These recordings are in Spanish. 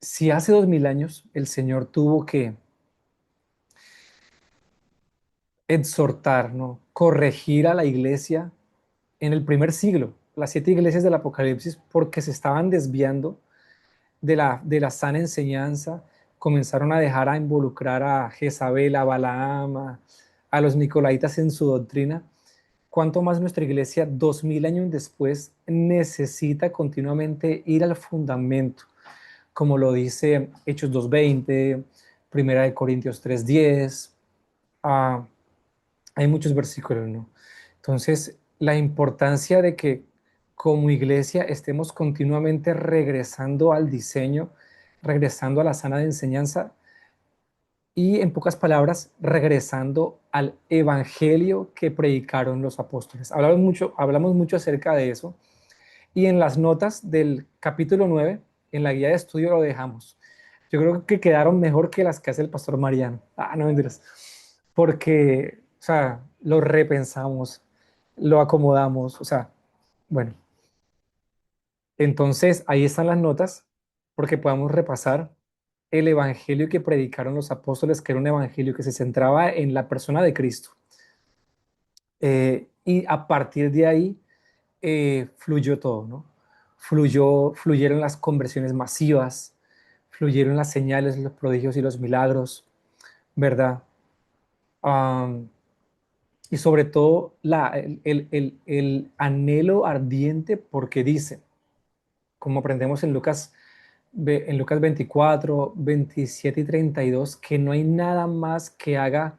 Si hace 2000 años el Señor tuvo que exhortar, ¿no? Corregir a la iglesia en el primer siglo, las 7 iglesias del Apocalipsis, porque se estaban desviando de la sana enseñanza, comenzaron a dejar a involucrar a Jezabel, a Balaam, a los nicolaitas en su doctrina. ¿Cuánto más nuestra iglesia, 2000 años después, necesita continuamente ir al fundamento? Como lo dice Hechos 2:20, Primera de Corintios 3:10, ah, hay muchos versículos, ¿no? Entonces, la importancia de que como iglesia estemos continuamente regresando al diseño, regresando a la sana de enseñanza y, en pocas palabras, regresando al evangelio que predicaron los apóstoles. Hablamos mucho acerca de eso y en las notas del capítulo 9, en la guía de estudio lo dejamos. Yo creo que quedaron mejor que las que hace el pastor Mariano. Ah, no mentiras. Porque, o sea, lo repensamos, lo acomodamos, o sea, bueno. Entonces, ahí están las notas, porque podamos repasar el evangelio que predicaron los apóstoles, que era un evangelio que se centraba en la persona de Cristo. Y a partir de ahí fluyó todo, ¿no? Fluyeron las conversiones masivas, fluyeron las señales, los prodigios y los milagros, ¿verdad? Um, y sobre todo el anhelo ardiente porque dice, como aprendemos en Lucas 24, 27 y 32, que no hay nada más que haga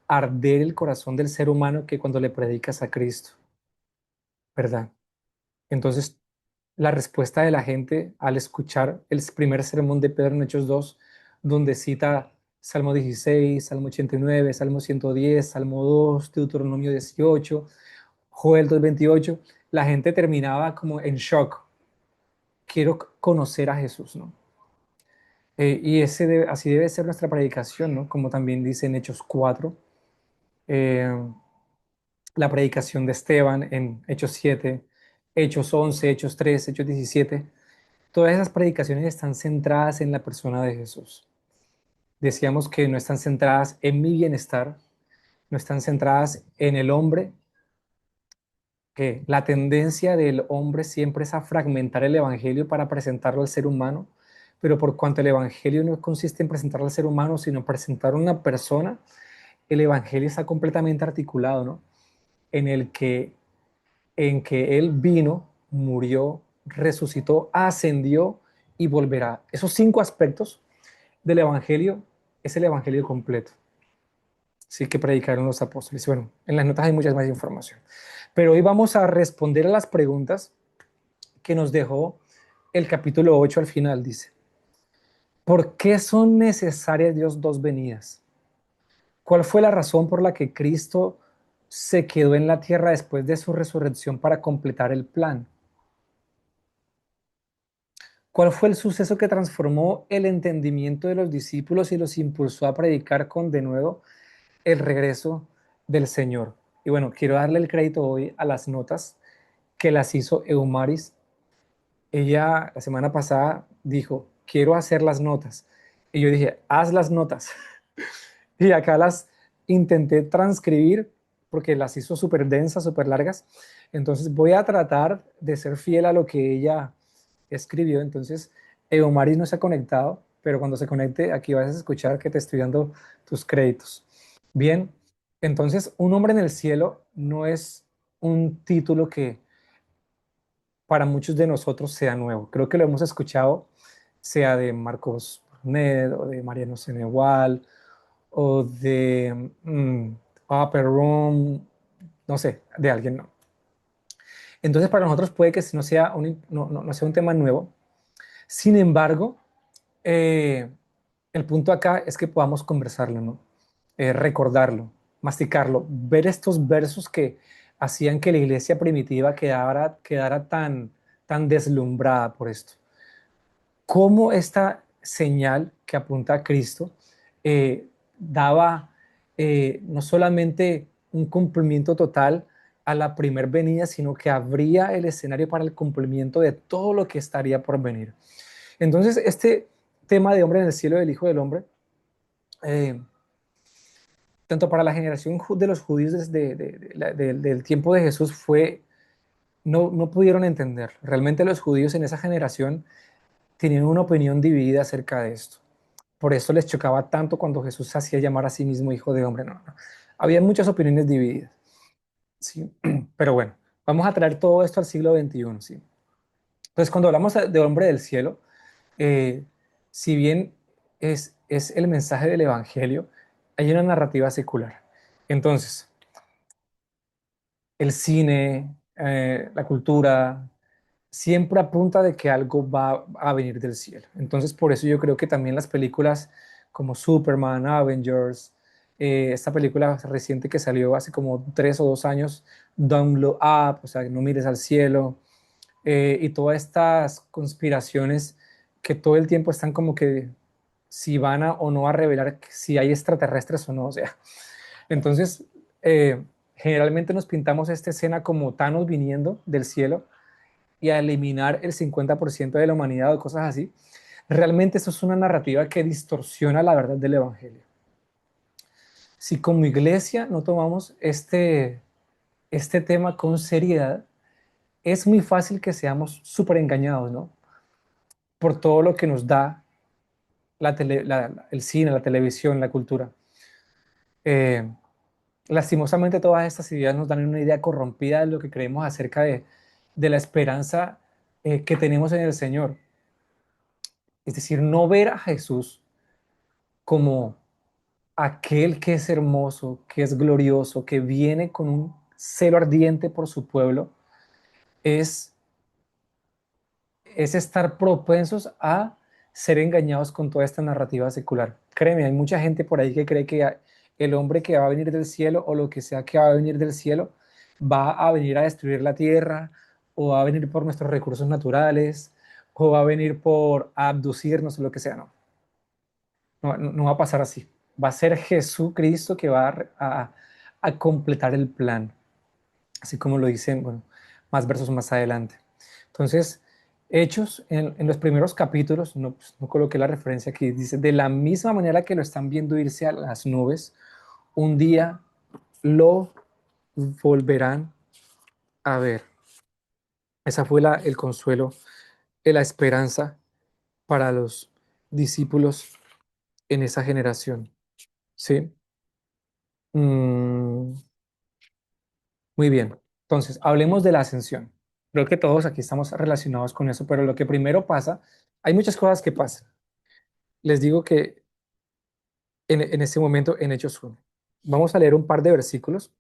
arder el corazón del ser humano que cuando le predicas a Cristo, ¿verdad? Entonces, la respuesta de la gente al escuchar el primer sermón de Pedro en Hechos 2, donde cita Salmo 16, Salmo 89, Salmo 110, Salmo 2, Deuteronomio 18, Joel 2:28, la gente terminaba como en shock. Quiero conocer a Jesús, ¿no? Y así debe ser nuestra predicación, ¿no? Como también dice en Hechos 4, eh, la predicación de Esteban en Hechos 7, Hechos 11, Hechos 3, Hechos 17. Todas esas predicaciones están centradas en la persona de Jesús. Decíamos que no están centradas en mi bienestar, no están centradas en el hombre, que la tendencia del hombre siempre es a fragmentar el evangelio para presentarlo al ser humano, pero por cuanto el evangelio no consiste en presentarlo al ser humano, sino presentar a una persona, el evangelio está completamente articulado, ¿no? En el que en que él vino, murió, resucitó, ascendió y volverá. Esos 5 aspectos del Evangelio es el Evangelio completo, sí, que predicaron los apóstoles. Bueno, en las notas hay mucha más información. Pero hoy vamos a responder a las preguntas que nos dejó el capítulo 8 al final. Dice, ¿por qué son necesarias Dios dos venidas? ¿Cuál fue la razón por la que Cristo se quedó en la tierra después de su resurrección para completar el plan? ¿Cuál fue el suceso que transformó el entendimiento de los discípulos y los impulsó a predicar con denuedo el regreso del Señor? Y bueno, quiero darle el crédito hoy a las notas que las hizo Eumaris. Ella la semana pasada dijo, quiero hacer las notas. Y yo dije, haz las notas. Y acá las intenté transcribir porque las hizo súper densas, súper largas. Entonces voy a tratar de ser fiel a lo que ella escribió. Entonces, Eomaris no se ha conectado, pero cuando se conecte, aquí vas a escuchar que te estoy dando tus créditos. Bien, entonces, un hombre en el cielo no es un título que para muchos de nosotros sea nuevo. Creo que lo hemos escuchado, sea de Marcos Ned o de Mariano Senegal o de Upper Room, no sé, de alguien, no. Entonces, para nosotros puede que no sea un tema nuevo. Sin embargo, eh, el punto acá es que podamos conversarlo, ¿no? Recordarlo, masticarlo, ver estos versos que hacían que la iglesia primitiva quedara tan deslumbrada por esto. Cómo esta señal que apunta a Cristo daba no solamente un cumplimiento total a la primer venida, sino que abría el escenario para el cumplimiento de todo lo que estaría por venir. Entonces, este tema de hombre en el cielo del Hijo del Hombre, eh, tanto para la generación de los judíos del tiempo de Jesús fue, no pudieron entender. Realmente los judíos en esa generación tenían una opinión dividida acerca de esto. Por eso les chocaba tanto cuando Jesús se hacía llamar a sí mismo Hijo de Hombre. No, no. Había muchas opiniones divididas. ¿Sí? Pero bueno, vamos a traer todo esto al siglo XXI. ¿Sí? Entonces, cuando hablamos de hombre del cielo, eh, si bien es el mensaje del Evangelio, hay una narrativa secular. Entonces, el cine, la cultura, siempre apunta de que algo va a venir del cielo. Entonces, por eso yo creo que también las películas como Superman, Avengers, esta película reciente que salió hace como 3 o 2 años, Don't Look Up, o sea, no mires al cielo, y todas estas conspiraciones que todo el tiempo están como que si van a o no a revelar si hay extraterrestres o no, o sea, entonces generalmente nos pintamos esta escena como Thanos viniendo del cielo y a eliminar el 50% de la humanidad o cosas así. Realmente eso es una narrativa que distorsiona la verdad del Evangelio. Si como iglesia no tomamos este tema con seriedad, es muy fácil que seamos súper engañados, ¿no? Por todo lo que nos da el cine, la televisión, la cultura. Eh, Lastimosamente todas estas ideas nos dan una idea corrompida de lo que creemos acerca de la esperanza que tenemos en el Señor. Es decir, no ver a Jesús como aquel que es hermoso, que es glorioso, que viene con un celo ardiente por su pueblo, es, es estar propensos a ser engañados con toda esta narrativa secular. Créeme, hay mucha gente por ahí que cree que el hombre que va a venir del cielo o lo que sea que va a venir del cielo va a venir a destruir la tierra o va a venir por nuestros recursos naturales o va a venir por abducirnos o lo que sea. No, no va a pasar así. Va a ser Jesucristo que va a completar el plan, así como lo dicen, bueno, más versos más adelante. Entonces, Hechos, en los primeros capítulos, no, pues, no coloqué la referencia aquí, dice, de la misma manera que lo están viendo irse a las nubes, un día lo volverán a ver. Esa fue el consuelo, la esperanza para los discípulos en esa generación. ¿Sí? Mm, muy bien. Entonces, hablemos de la ascensión. Creo que todos aquí estamos relacionados con eso, pero lo que primero pasa, hay muchas cosas que pasan. Les digo que en este momento en Hechos 1. Vamos a leer un par de versículos.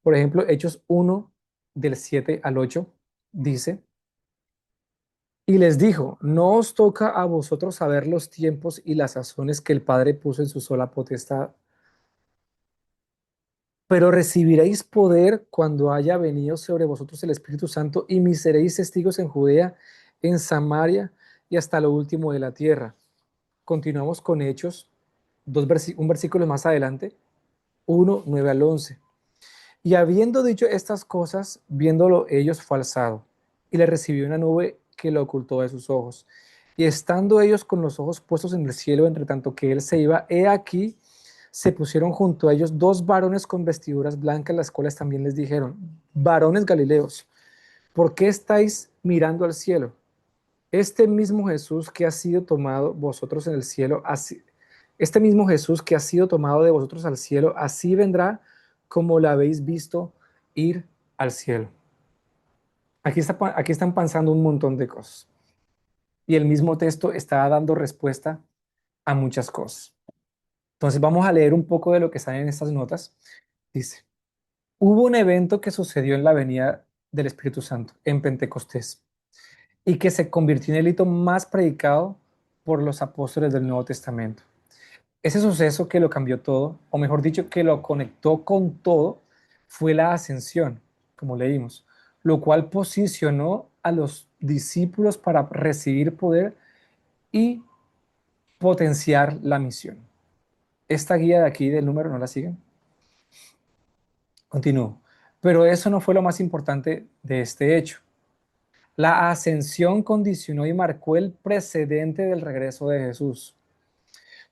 Por ejemplo, Hechos 1 del 7 al 8 dice, y les dijo, no os toca a vosotros saber los tiempos y las sazones que el Padre puso en su sola potestad, pero recibiréis poder cuando haya venido sobre vosotros el Espíritu Santo y me seréis testigos en Judea, en Samaria y hasta lo último de la tierra. Continuamos con Hechos, un versículo más adelante, 1, 9 al 11. Y habiendo dicho estas cosas, viéndolo ellos fue alzado, y le recibió una nube que lo ocultó de sus ojos. Y estando ellos con los ojos puestos en el cielo, entre tanto que él se iba, he aquí, se pusieron junto a ellos dos varones con vestiduras blancas, las cuales también les dijeron, varones galileos, ¿por qué estáis mirando al cielo? Este mismo Jesús que ha sido tomado vosotros en el cielo, este mismo Jesús que ha sido tomado de vosotros al cielo, así vendrá como lo habéis visto ir al cielo. Aquí están pasando un montón de cosas. Y el mismo texto está dando respuesta a muchas cosas. Entonces vamos a leer un poco de lo que sale en estas notas. Dice, hubo un evento que sucedió en la venida del Espíritu Santo, en Pentecostés, y que se convirtió en el hito más predicado por los apóstoles del Nuevo Testamento. Ese suceso que lo cambió todo, o mejor dicho, que lo conectó con todo, fue la ascensión, como leímos, lo cual posicionó a los discípulos para recibir poder y potenciar la misión. Esta guía de aquí del número, ¿no la siguen? Continúo. Pero eso no fue lo más importante de este hecho. La ascensión condicionó y marcó el precedente del regreso de Jesús.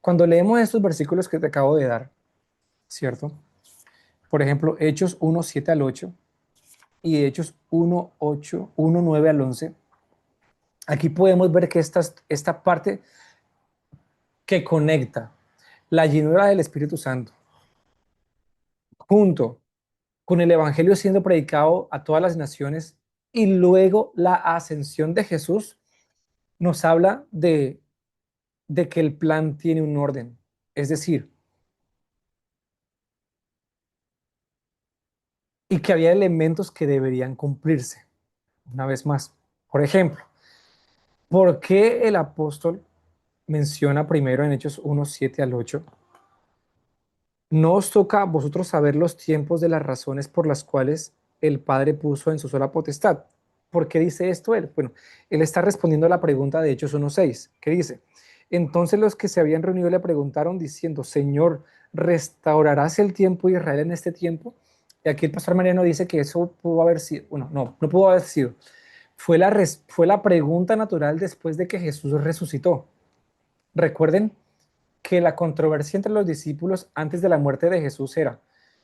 Cuando leemos estos versículos que te acabo de dar, ¿cierto? Por ejemplo, Hechos 1:7 al 8 y Hechos 1:8, 1:9 al 11, aquí podemos ver que esta parte que conecta la llenura del Espíritu Santo junto con el Evangelio siendo predicado a todas las naciones y luego la ascensión de Jesús, nos habla de que el plan tiene un orden. Es decir, y que había elementos que deberían cumplirse. Una vez más, por ejemplo, ¿por qué el apóstol menciona primero en Hechos 1:7 al 8? No os toca a vosotros saber los tiempos de las razones por las cuales el Padre puso en su sola potestad. ¿Por qué dice esto él? Bueno, él está respondiendo a la pregunta de Hechos 1:6, que dice, entonces los que se habían reunido le preguntaron diciendo, Señor, ¿restaurarás el tiempo de Israel en este tiempo? Y aquí el pastor Mariano dice que eso pudo haber sido, bueno, no pudo haber sido. Fue la pregunta natural después de que Jesús resucitó. Recuerden que la controversia entre los discípulos antes de la muerte de Jesús era,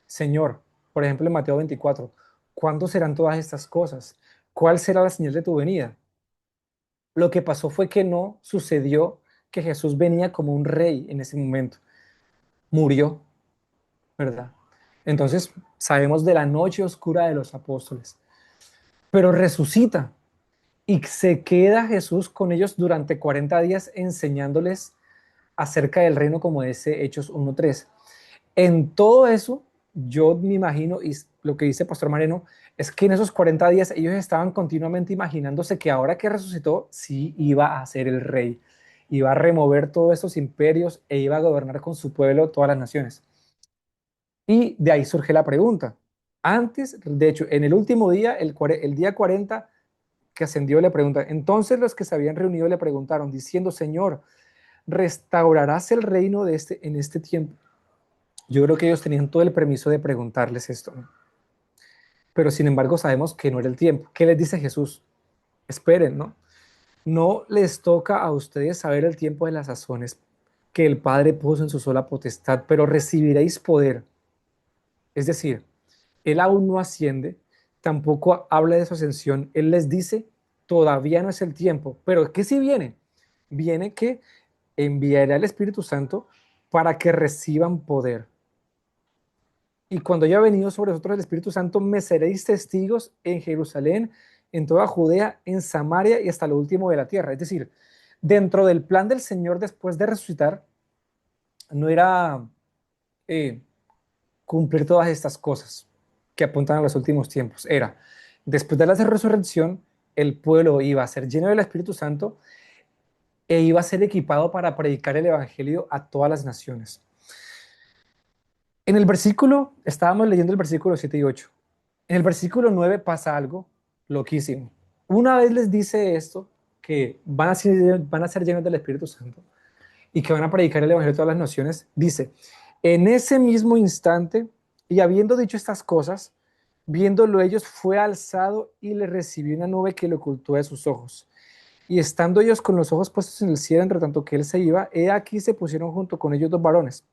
Señor, por ejemplo en Mateo 24, ¿cuándo serán todas estas cosas? ¿Cuál será la señal de tu venida? Lo que pasó fue que no sucedió que Jesús venía como un rey en ese momento. Murió, ¿verdad? Entonces sabemos de la noche oscura de los apóstoles, pero resucita y se queda Jesús con ellos durante 40 días enseñándoles acerca del reino como dice Hechos 1:3. En todo eso, yo me imagino, y lo que dice Pastor Mariano, es que en esos 40 días ellos estaban continuamente imaginándose que ahora que resucitó, sí iba a ser el rey, iba a remover todos esos imperios e iba a gobernar con su pueblo todas las naciones. Y de ahí surge la pregunta. Antes, de hecho, en el último día, el día 40 que ascendió, le pregunta, entonces los que se habían reunido le preguntaron, diciendo, Señor, ¿restaurarás el reino en este tiempo? Yo creo que ellos tenían todo el permiso de preguntarles esto, ¿no? Pero sin embargo sabemos que no era el tiempo. ¿Qué les dice Jesús? Esperen, ¿no? No les toca a ustedes saber el tiempo de las sazones que el Padre puso en su sola potestad, pero recibiréis poder. Es decir, Él aún no asciende, tampoco habla de su ascensión. Él les dice, todavía no es el tiempo, pero ¿qué si viene? Viene que enviará el Espíritu Santo para que reciban poder. Y cuando haya venido sobre vosotros el Espíritu Santo, me seréis testigos en Jerusalén, en toda Judea, en Samaria y hasta lo último de la tierra. Es decir, dentro del plan del Señor después de resucitar, no era eh, cumplir todas estas cosas que apuntan a los últimos tiempos. Era, después de la resurrección, el pueblo iba a ser lleno del Espíritu Santo e iba a ser equipado para predicar el Evangelio a todas las naciones. En el versículo, estábamos leyendo el versículo 7 y 8. En el versículo 9 pasa algo loquísimo. Una vez les dice esto, que van a ser llenos del Espíritu Santo y que van a predicar el Evangelio a todas las naciones, dice, en ese mismo instante, y habiendo dicho estas cosas, viéndolo ellos, fue alzado y le recibió una nube que le ocultó de sus ojos. Y estando ellos con los ojos puestos en el cielo, entre tanto que él se iba, he aquí se pusieron junto con ellos dos varones.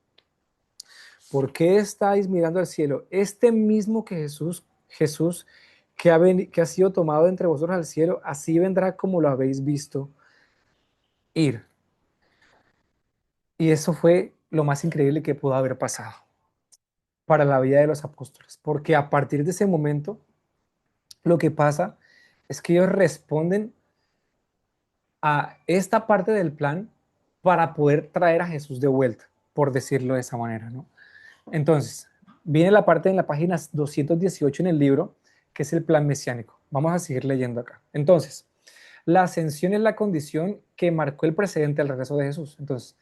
¿Por qué estáis mirando al cielo? Este mismo que Jesús que ha sido tomado entre vosotros al cielo, así vendrá como lo habéis visto ir. Y eso fue lo más increíble que pudo haber pasado para la vida de los apóstoles, porque a partir de ese momento, lo que pasa es que ellos responden a esta parte del plan para poder traer a Jesús de vuelta, por decirlo de esa manera, ¿no? Entonces, viene la parte en la página 218 en el libro, que es el plan mesiánico. Vamos a seguir leyendo acá. Entonces, la ascensión es la condición que marcó el precedente al regreso de Jesús. Entonces,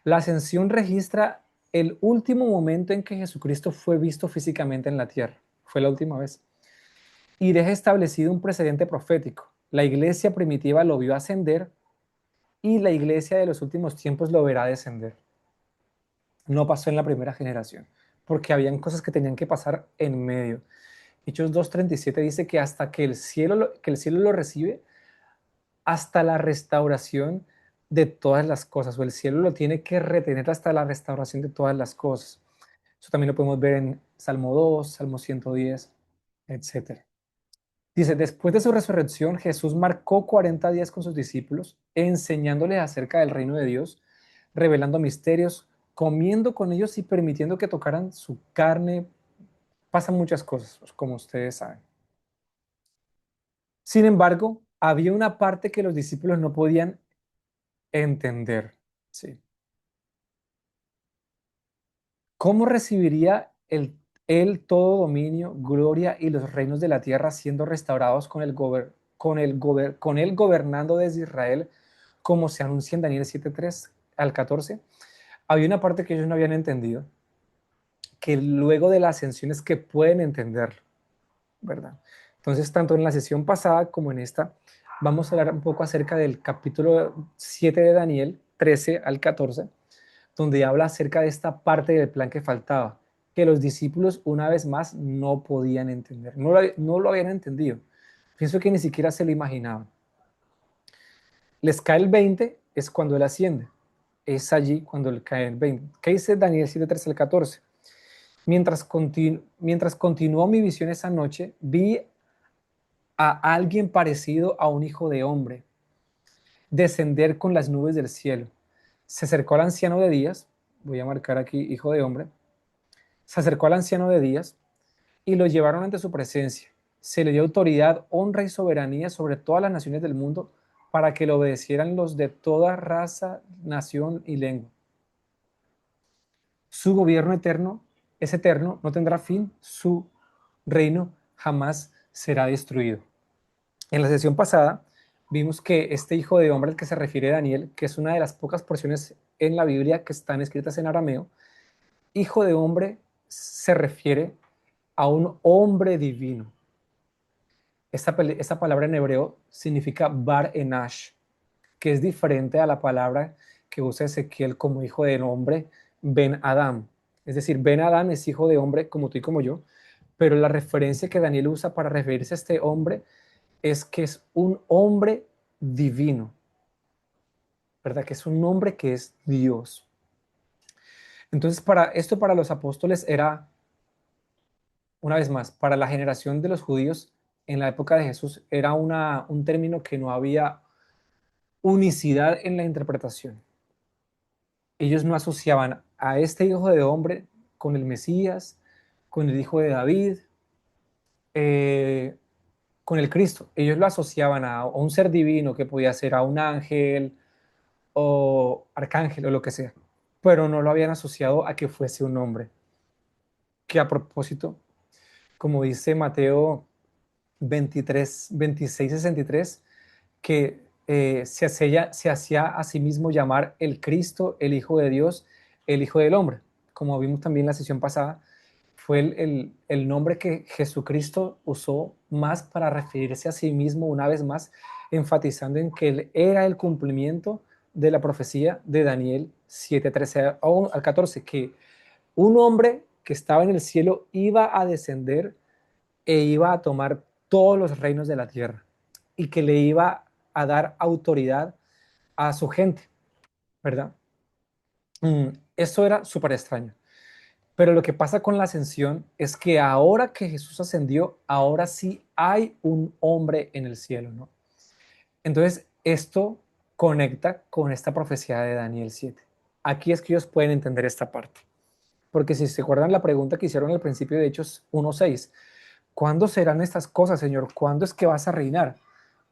la ascensión registra el último momento en que Jesucristo fue visto físicamente en la tierra. Fue la última vez. Y deja establecido un precedente profético. La iglesia primitiva lo vio ascender y la iglesia de los últimos tiempos lo verá descender. No pasó en la primera generación, porque habían cosas que tenían que pasar en medio. Hechos 2:37 dice que hasta que el cielo lo recibe, hasta la restauración de todas las cosas, o el cielo lo tiene que retener hasta la restauración de todas las cosas. Eso también lo podemos ver en Salmo 2, Salmo 110, etcétera. Dice, después de su resurrección, Jesús marcó 40 días con sus discípulos, enseñándoles acerca del reino de Dios, revelando misterios, comiendo con ellos y permitiendo que tocaran su carne. Pasan muchas cosas, pues, como ustedes saben. Sin embargo, había una parte que los discípulos no podían entender. ¿Sí? ¿Cómo recibiría él todo dominio, gloria y los reinos de la tierra siendo restaurados con él gobernando desde Israel, como se anuncia en Daniel 7:3 al 14? Había una parte que ellos no habían entendido, que luego de la ascensión es que pueden entenderlo, ¿verdad? Entonces, tanto en la sesión pasada como en esta, vamos a hablar un poco acerca del capítulo 7 de Daniel, 13 al 14, donde habla acerca de esta parte del plan que faltaba, que los discípulos una vez más no podían entender, no lo habían entendido. Pienso que ni siquiera se lo imaginaban. Les cae el 20, es cuando él asciende. Es allí cuando le cae el 20. ¿Qué dice Daniel 7, 13 al 14? Mientras continuó mi visión esa noche, vi a alguien parecido a un hijo de hombre descender con las nubes del cielo. Se acercó al anciano de días, voy a marcar aquí hijo de hombre, se acercó al anciano de días y lo llevaron ante su presencia. Se le dio autoridad, honra y soberanía sobre todas las naciones del mundo para que lo obedecieran los de toda raza, nación y lengua. Su gobierno eterno es eterno, no tendrá fin, su reino jamás será destruido. En la sesión pasada vimos que este hijo de hombre al que se refiere Daniel, que es una de las pocas porciones en la Biblia que están escritas en arameo, hijo de hombre se refiere a un hombre divino. Esta palabra en hebreo significa Bar Enash, que es diferente a la palabra que usa Ezequiel como hijo de hombre, Ben Adam. Es decir, Ben Adam es hijo de hombre como tú y como yo, pero la referencia que Daniel usa para referirse a este hombre es que es un hombre divino, ¿verdad? Que es un hombre que es Dios. Entonces, para los apóstoles era, una vez más, para la generación de los judíos en la época de Jesús, era un término que no había unicidad en la interpretación. Ellos no asociaban a este hijo de hombre con el Mesías, con el hijo de David, eh, con el Cristo. Ellos lo asociaban a un ser divino que podía ser a un ángel o arcángel o lo que sea, pero no lo habían asociado a que fuese un hombre. Que a propósito, como dice Mateo 23, 26, 63, que se hacía a sí mismo llamar el Cristo, el Hijo de Dios, el Hijo del Hombre. Como vimos también en la sesión pasada, fue el nombre que Jesucristo usó más para referirse a sí mismo una vez más, enfatizando en que él era el cumplimiento de la profecía de Daniel 7, 13 al 14, que un hombre que estaba en el cielo iba a descender e iba a tomar todos los reinos de la tierra y que le iba a dar autoridad a su gente, ¿verdad? Eso era súper extraño. Pero lo que pasa con la ascensión es que ahora que Jesús ascendió, ahora sí hay un hombre en el cielo, ¿no? Entonces, esto conecta con esta profecía de Daniel 7. Aquí es que ellos pueden entender esta parte. Porque si se acuerdan la pregunta que hicieron al principio de Hechos 1:6, ¿cuándo serán estas cosas, Señor? ¿Cuándo es que vas a reinar?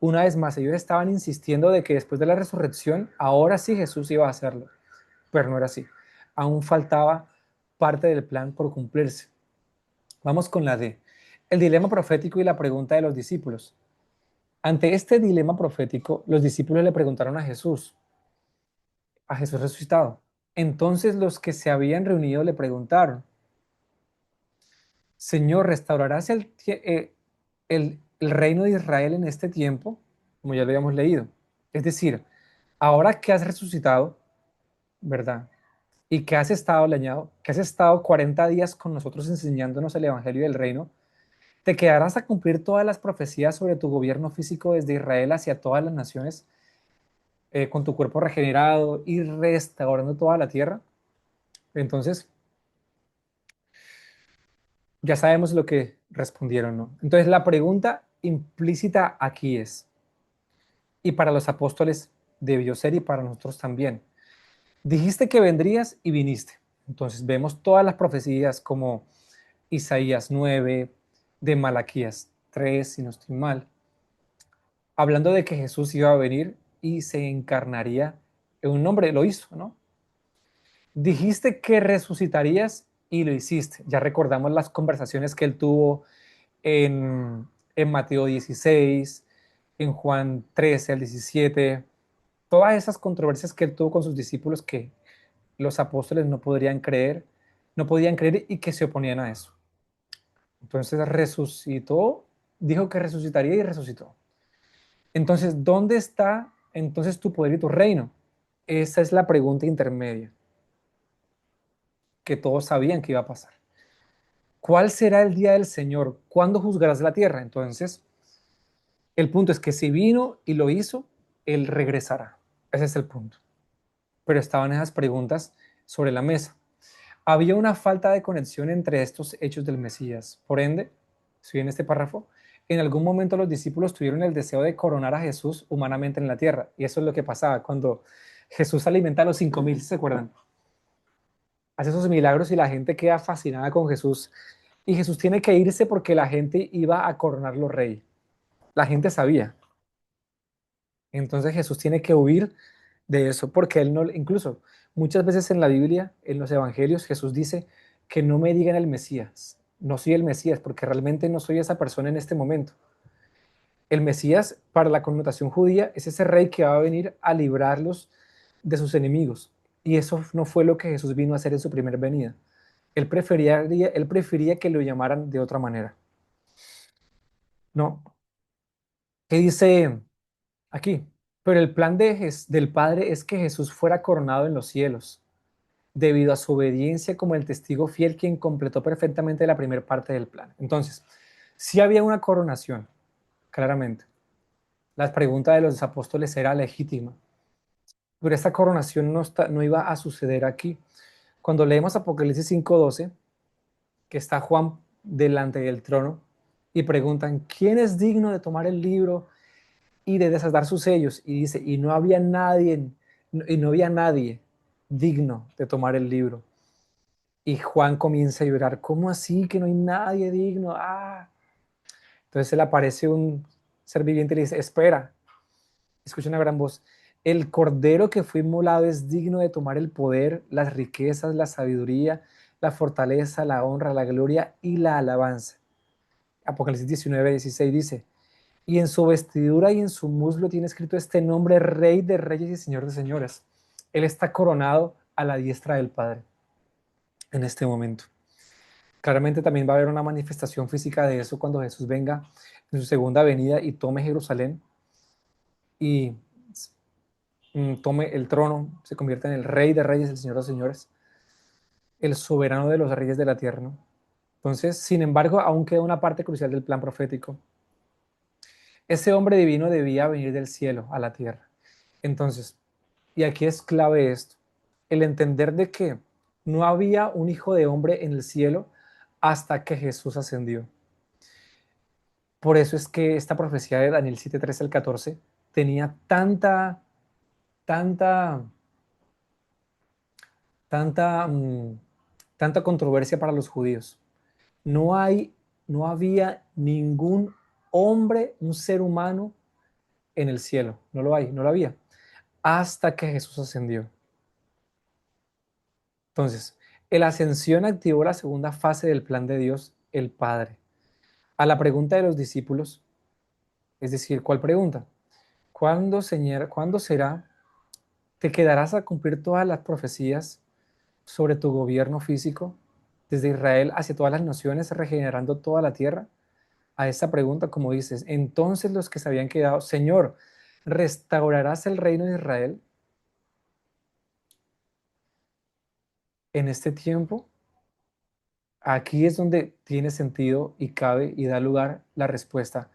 Una vez más, ellos estaban insistiendo de que después de la resurrección, ahora sí Jesús iba a hacerlo, pero no era así. Aún faltaba parte del plan por cumplirse. Vamos con la D. El dilema profético y la pregunta de los discípulos. Ante este dilema profético, los discípulos le preguntaron a Jesús resucitado. Entonces los que se habían reunido le preguntaron, Señor, ¿restaurarás el reino de Israel en este tiempo? Como ya lo habíamos leído. Es decir, ahora que has resucitado, ¿verdad? Y que has estado leñado, que has estado 40 días con nosotros enseñándonos el Evangelio del Reino, ¿Te quedarás a cumplir todas las profecías sobre tu gobierno físico desde Israel hacia todas las naciones, con tu cuerpo regenerado y restaurando toda la tierra? Entonces, ya sabemos lo que respondieron, ¿no? Entonces, la pregunta implícita aquí es, y para los apóstoles debió ser y para nosotros también, dijiste que vendrías y viniste. Entonces, vemos todas las profecías como Isaías 9, de Malaquías 3, si no estoy mal, hablando de que Jesús iba a venir y se encarnaría en un hombre, lo hizo, ¿no? Dijiste que resucitarías y lo hiciste. Ya recordamos las conversaciones que él tuvo en Mateo 16, en Juan 13 al 17, todas esas controversias que él tuvo con sus discípulos que los apóstoles no podrían creer, no podían creer y que se oponían a eso. Entonces resucitó, dijo que resucitaría y resucitó. Entonces, ¿dónde está entonces tu poder y tu reino? Esa es la pregunta intermedia que todos sabían que iba a pasar. ¿Cuál será el día del Señor? ¿Cuándo juzgarás la tierra? Entonces, el punto es que si vino y lo hizo, Él regresará. Ese es el punto. Pero estaban esas preguntas sobre la mesa. Había una falta de conexión entre estos hechos del Mesías. Por ende, si en este párrafo, en algún momento los discípulos tuvieron el deseo de coronar a Jesús humanamente en la tierra. Y eso es lo que pasaba cuando Jesús alimenta a los 5.000, ¿se acuerdan? Hace esos milagros y la gente queda fascinada con Jesús. Y Jesús tiene que irse porque la gente iba a coronarlo rey. La gente sabía. Entonces Jesús tiene que huir de eso porque él no, incluso muchas veces en la Biblia, en los evangelios, Jesús dice que no me digan el Mesías. No soy el Mesías porque realmente no soy esa persona en este momento. El Mesías, para la connotación judía, es ese rey que va a venir a librarlos de sus enemigos. Y eso no fue lo que Jesús vino a hacer en su primera venida. Él prefería que lo llamaran de otra manera. No. ¿Qué dice aquí? Pero el plan del Padre es que Jesús fuera coronado en los cielos, debido a su obediencia como el testigo fiel quien completó perfectamente la primera parte del plan. Entonces, sí había una coronación, claramente. La pregunta de los apóstoles era legítima, pero esta coronación no iba a suceder aquí. Cuando leemos Apocalipsis 5:12, que está Juan delante del trono y preguntan, ¿quién es digno de tomar el libro y de desatar sus sellos? Y dice, y no había nadie digno de tomar el libro. Y Juan comienza a llorar, ¿cómo así que no hay nadie digno? Ah. Entonces se le aparece un ser viviente y le dice, espera, escucha una gran voz, el cordero que fue inmolado es digno de tomar el poder, las riquezas, la sabiduría, la fortaleza, la honra, la gloria y la alabanza. Apocalipsis 19:16 dice, y en su vestidura y en su muslo tiene escrito este nombre, Rey de Reyes y Señor de Señores. Él está coronado a la diestra del Padre en este momento. Claramente también va a haber una manifestación física de eso cuando Jesús venga en su segunda venida y tome Jerusalén y tome el trono, se convierta en el Rey de Reyes, el Señor de Señores, el soberano de los reyes de la tierra, ¿no? Entonces, sin embargo, aún queda una parte crucial del plan profético. Ese hombre divino debía venir del cielo a la tierra. Entonces, y aquí es clave esto, el entender de que no había un hijo de hombre en el cielo hasta que Jesús ascendió. Por eso es que esta profecía de Daniel 7:13 al 14 tenía tanta, tanta, tanta controversia para los judíos. No hay, no había ningún hombre, un ser humano en el cielo. No lo hay, no lo había. Hasta que Jesús ascendió. Entonces, el ascensión activó la segunda fase del plan de Dios, el Padre. A la pregunta de los discípulos, es decir, ¿cuál pregunta? ¿Cuándo, Señor, cuándo será? ¿Te quedarás a cumplir todas las profecías sobre tu gobierno físico desde Israel hacia todas las naciones, regenerando toda la tierra? A esta pregunta, como dices, entonces los que se habían quedado, Señor, ¿restaurarás el reino de Israel en este tiempo? Aquí es donde tiene sentido y cabe y da lugar la respuesta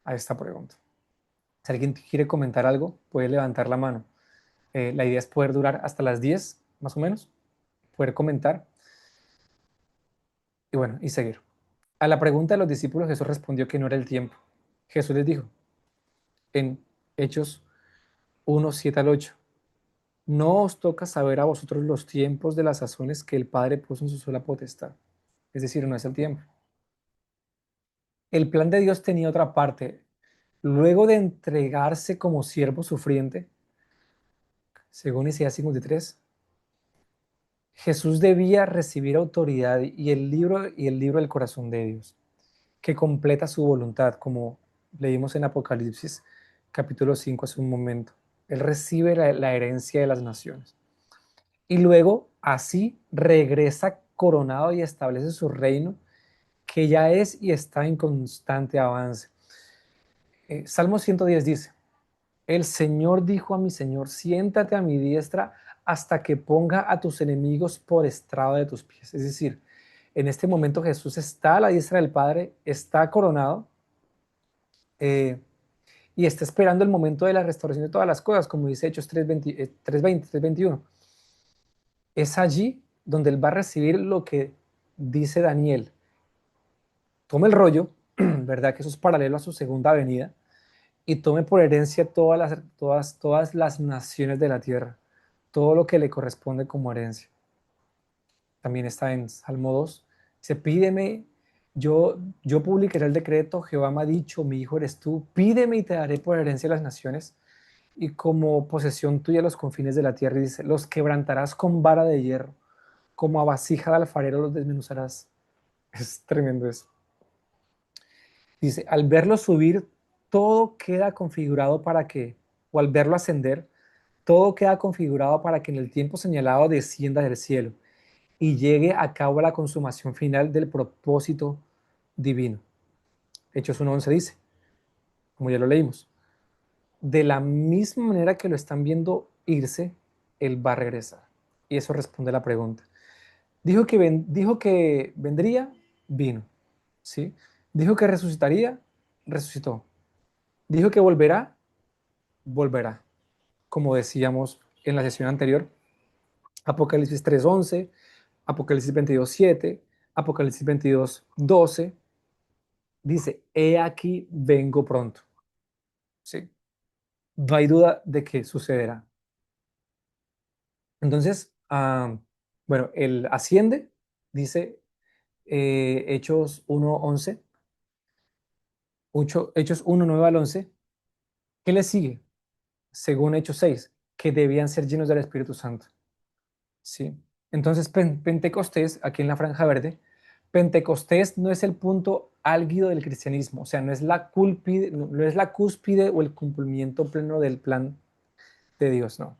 a esta pregunta. Si alguien quiere comentar algo, puede levantar la mano. La idea es poder durar hasta las 10, más o menos, poder comentar y bueno, y seguir. A la pregunta de los discípulos, Jesús respondió que no era el tiempo. Jesús les dijo en Hechos 1:7 al 8: no os toca saber a vosotros los tiempos de las sazones que el Padre puso en su sola potestad. Es decir, no es el tiempo. El plan de Dios tenía otra parte. Luego de entregarse como siervo sufriente, según Isaías 53, Jesús debía recibir autoridad y el libro del corazón de Dios, que completa su voluntad, como leímos en Apocalipsis capítulo 5 hace un momento. Él recibe la herencia de las naciones. Y luego, así, regresa coronado y establece su reino, que ya es y está en constante avance. Salmo 110 dice: el Señor dijo a mi Señor, siéntate a mi diestra hasta que ponga a tus enemigos por estrado de tus pies. Es decir, en este momento Jesús está a la diestra del Padre, está coronado eh, y está esperando el momento de la restauración de todas las cosas, como dice Hechos 3:20, 3:21. Es allí donde él va a recibir lo que dice Daniel. Tome el rollo, ¿verdad? Que eso es paralelo a su segunda venida, y tome por herencia todas las naciones de la tierra, todo lo que le corresponde como herencia. También está en Salmo 2. Dice, pídeme, yo publicaré el decreto, Jehová me ha dicho, mi hijo eres tú, pídeme y te daré por herencia las naciones y como posesión tuya los confines de la tierra. Y dice, los quebrantarás con vara de hierro, como a vasija de alfarero los desmenuzarás. Es tremendo eso. Dice, al verlo subir, todo queda configurado para que, o al verlo ascender, todo queda configurado para que en el tiempo señalado descienda del cielo y llegue a cabo la consumación final del propósito divino. Hechos 1:11 dice, como ya lo leímos, de la misma manera que lo están viendo irse, él va a regresar. Y eso responde a la pregunta. Dijo que vendría, vino. ¿Sí? Dijo que resucitaría, resucitó. Dijo que volverá, volverá. Como decíamos en la sesión anterior, Apocalipsis 3:11, Apocalipsis 22:7, Apocalipsis 22:12, dice, he aquí vengo pronto. ¿Sí? No hay duda de que sucederá. Entonces, bueno, él asciende, dice Hechos 1:11, Hechos 1:9 al 11. ¿Qué le sigue? Según Hechos 6, que debían ser llenos del Espíritu Santo. ¿Sí? Entonces, Pentecostés, aquí en la Franja Verde, Pentecostés no es el punto álgido del cristianismo, o sea, no es la cúspide o el cumplimiento pleno del plan de Dios, no,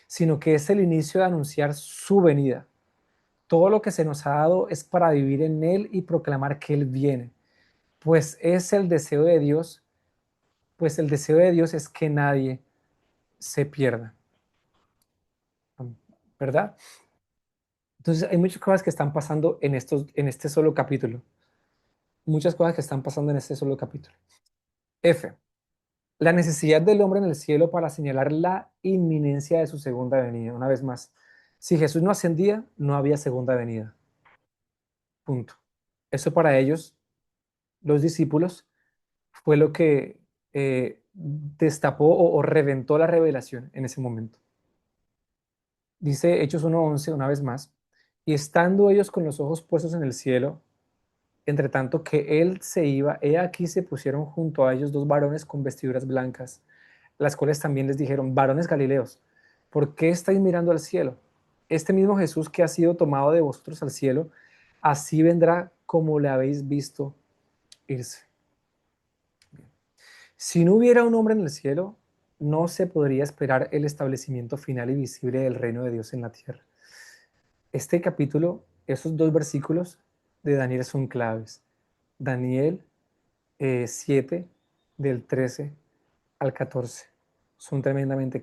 sino que es el inicio de anunciar su venida. Todo lo que se nos ha dado es para vivir en Él y proclamar que Él viene, pues es el deseo de Dios, pues el deseo de Dios es que nadie se pierda, ¿verdad? Entonces hay muchas cosas que están pasando en este solo capítulo, muchas cosas que están pasando en este solo capítulo. F. La necesidad del hombre en el cielo para señalar la inminencia de su segunda venida. Una vez más, si Jesús no ascendía, no había segunda venida. Punto. Eso para ellos, los discípulos, fue lo que destapó o reventó la revelación en ese momento. Dice Hechos 1:11 una vez más, y estando ellos con los ojos puestos en el cielo, entre tanto que él se iba, he aquí se pusieron junto a ellos dos varones con vestiduras blancas, las cuales también les dijeron, varones Galileos, ¿por qué estáis mirando al cielo? Este mismo Jesús que ha sido tomado de vosotros al cielo, así vendrá como le habéis visto irse. Si no hubiera un hombre en el cielo, no se podría esperar el establecimiento final y visible del reino de Dios en la tierra. Este capítulo, esos dos versículos de Daniel son claves. Daniel 7, del 13 al 14. Son tremendamente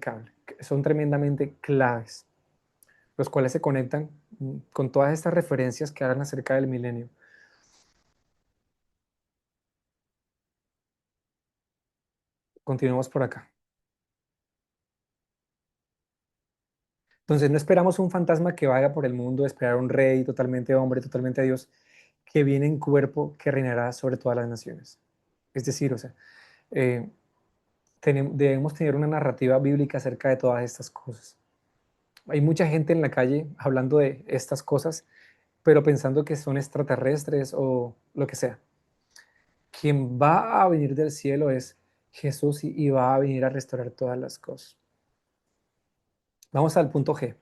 claves. los cuales se conectan con todas estas referencias que hablan acerca del milenio. Continuemos por acá. Entonces, no esperamos un fantasma que vaya por el mundo, esperar un rey totalmente hombre, totalmente Dios, que viene en cuerpo, que reinará sobre todas las naciones. Es decir, o sea, eh, debemos tener una narrativa bíblica acerca de todas estas cosas. Hay mucha gente en la calle hablando de estas cosas, pero pensando que son extraterrestres o lo que sea. Quien va a venir del cielo es Jesús y va a venir a restaurar todas las cosas. Vamos al punto G.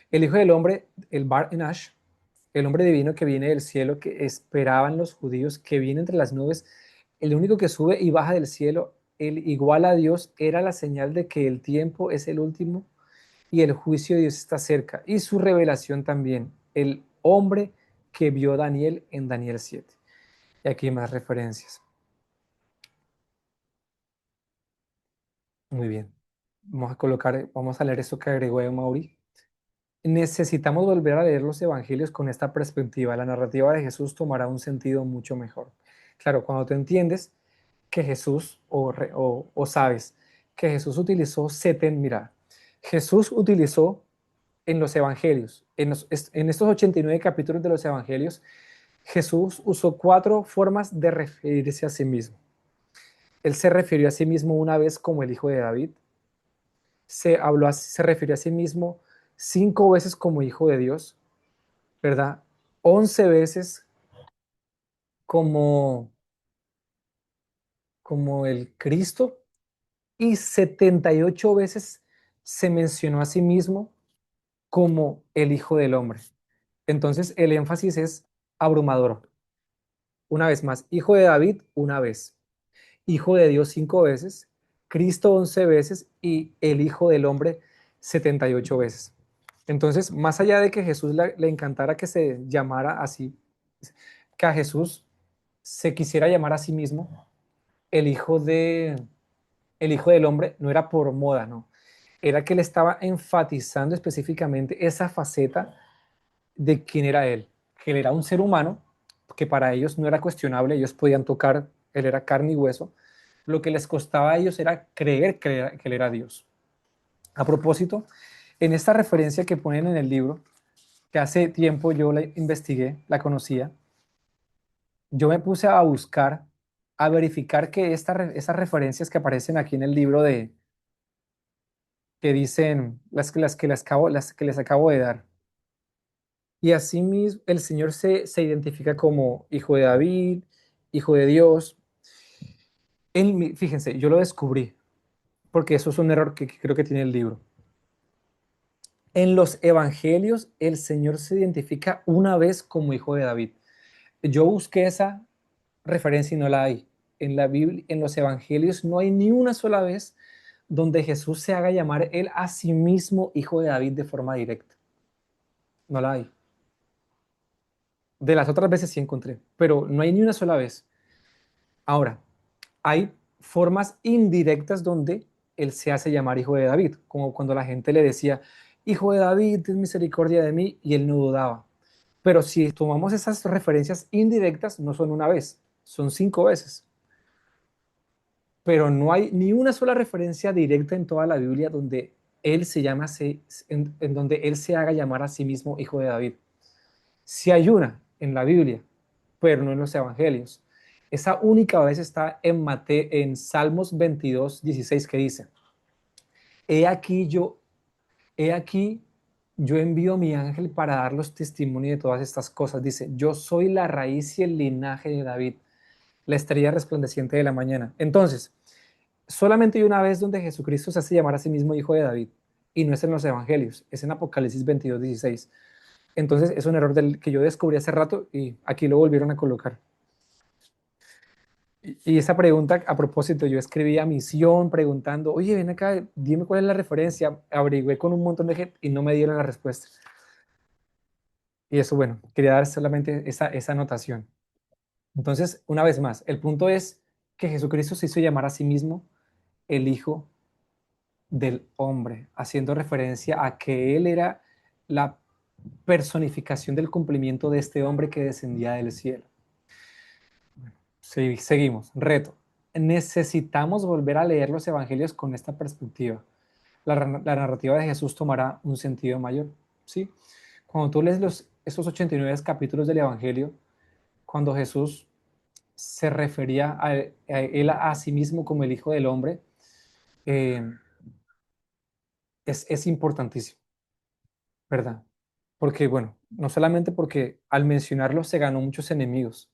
El Hijo del Hombre, el Bar Enash, el hombre divino que viene del cielo, que esperaban los judíos, que viene entre las nubes, el único que sube y baja del cielo, el igual a Dios, era la señal de que el tiempo es el último y el juicio de Dios está cerca. Y su revelación también, el hombre que vio Daniel en Daniel 7. Y aquí hay más referencias. Muy bien. Vamos a leer esto que agregó Mauri. Necesitamos volver a leer los evangelios con esta perspectiva. La narrativa de Jesús tomará un sentido mucho mejor. Claro, cuando tú entiendes que Jesús, o sabes que Jesús utilizó 70, mira, Jesús utilizó en los evangelios, en estos 89 capítulos de los evangelios, Jesús usó cuatro formas de referirse a sí mismo. Él se refirió a sí mismo una vez como el hijo de David, se refirió a sí mismo 5 veces como hijo de Dios, ¿verdad? 11 veces como, como el Cristo y 78 veces se mencionó a sí mismo como el Hijo del Hombre. Entonces el énfasis es abrumador. Una vez más, Hijo de David una vez, Hijo de Dios 5 veces, Cristo 11 veces y el Hijo del Hombre 78 veces. Entonces, más allá de que Jesús le encantara que se llamara así, que a Jesús se quisiera llamar a sí mismo el hijo el hijo del hombre, no era por moda, no. Era que él estaba enfatizando específicamente esa faceta de quién era él, que él era un ser humano, que para ellos no era cuestionable, ellos podían tocar, él era carne y hueso. Lo que les costaba a ellos era creer que él era Dios. A propósito, en esta referencia que ponen en el libro, que hace tiempo yo la investigué, la conocía, yo me puse a buscar, a verificar que esas referencias que aparecen aquí en el libro que dicen, las que les acabo de dar. Y así mismo el Señor se identifica como hijo de David, hijo de Dios. Fíjense, yo lo descubrí, porque eso es un error que creo que tiene el libro. En los evangelios, el Señor se identifica una vez como hijo de David. Yo busqué esa referencia y no la hay. En la Biblia, en los evangelios, no hay ni una sola vez donde Jesús se haga llamar él a sí mismo hijo de David de forma directa. No la hay. De las otras veces sí encontré, pero no hay ni una sola vez. Ahora, hay formas indirectas donde él se hace llamar hijo de David, como cuando la gente le decía, hijo de David, ten misericordia de mí, y él no dudaba. Pero si tomamos esas referencias indirectas, no son una vez, son 5 veces. Pero no hay ni una sola referencia directa en toda la Biblia donde él se llama, en donde él se haga llamar a sí mismo hijo de David. Si hay una en la Biblia, pero no en los evangelios. Esa única vez está en Salmos 22:16 que dice, he aquí yo, he aquí yo envío a mi ángel para dar los testimonios de todas estas cosas. Dice, yo soy la raíz y el linaje de David, la estrella resplandeciente de la mañana. Entonces, solamente hay una vez donde Jesucristo se hace llamar a sí mismo hijo de David, y no es en los evangelios, es en Apocalipsis 22:16. Entonces es un error que yo descubrí hace rato y aquí lo volvieron a colocar. Y esa pregunta, a propósito, yo escribí a Misión preguntando, oye, ven acá, dime cuál es la referencia. Averigüé con un montón de gente y no me dieron la respuesta. Y eso, bueno, quería dar solamente esa anotación. Entonces, una vez más, el punto es que Jesucristo se hizo llamar a sí mismo el Hijo del Hombre, haciendo referencia a que Él era la personificación del cumplimiento de este hombre que descendía del cielo. Sí, seguimos. Reto. Necesitamos volver a leer los evangelios con esta perspectiva. La narrativa de Jesús tomará un sentido mayor. ¿Sí? Cuando tú lees esos 89 capítulos del evangelio, cuando Jesús se refería a él a sí mismo como el Hijo del Hombre, eh, es importantísimo, ¿verdad? Porque, bueno, no solamente porque al mencionarlo se ganó muchos enemigos,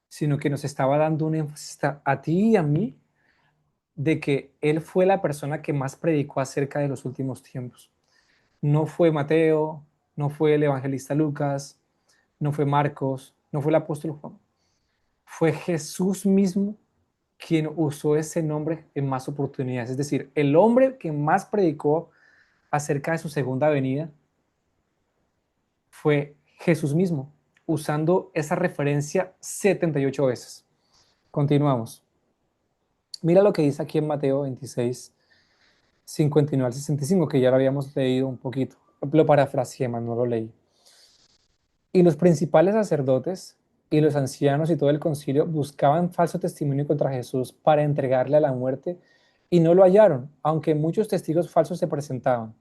sino que nos estaba dando un énfasis a ti y a mí de que él fue la persona que más predicó acerca de los últimos tiempos. No fue Mateo, no fue el evangelista Lucas, no fue Marcos, no fue el apóstol Juan. Fue Jesús mismo quien usó ese nombre en más oportunidades. Es decir, el hombre que más predicó acerca de su segunda venida fue Jesús mismo, usando esa referencia 78 veces. Continuamos. Mira lo que dice aquí en Mateo 26, 59 al 65, que ya lo habíamos leído un poquito. Lo parafraseé, más no lo leí. Y los principales sacerdotes y los ancianos y todo el concilio buscaban falso testimonio contra Jesús para entregarle a la muerte y no lo hallaron, aunque muchos testigos falsos se presentaban.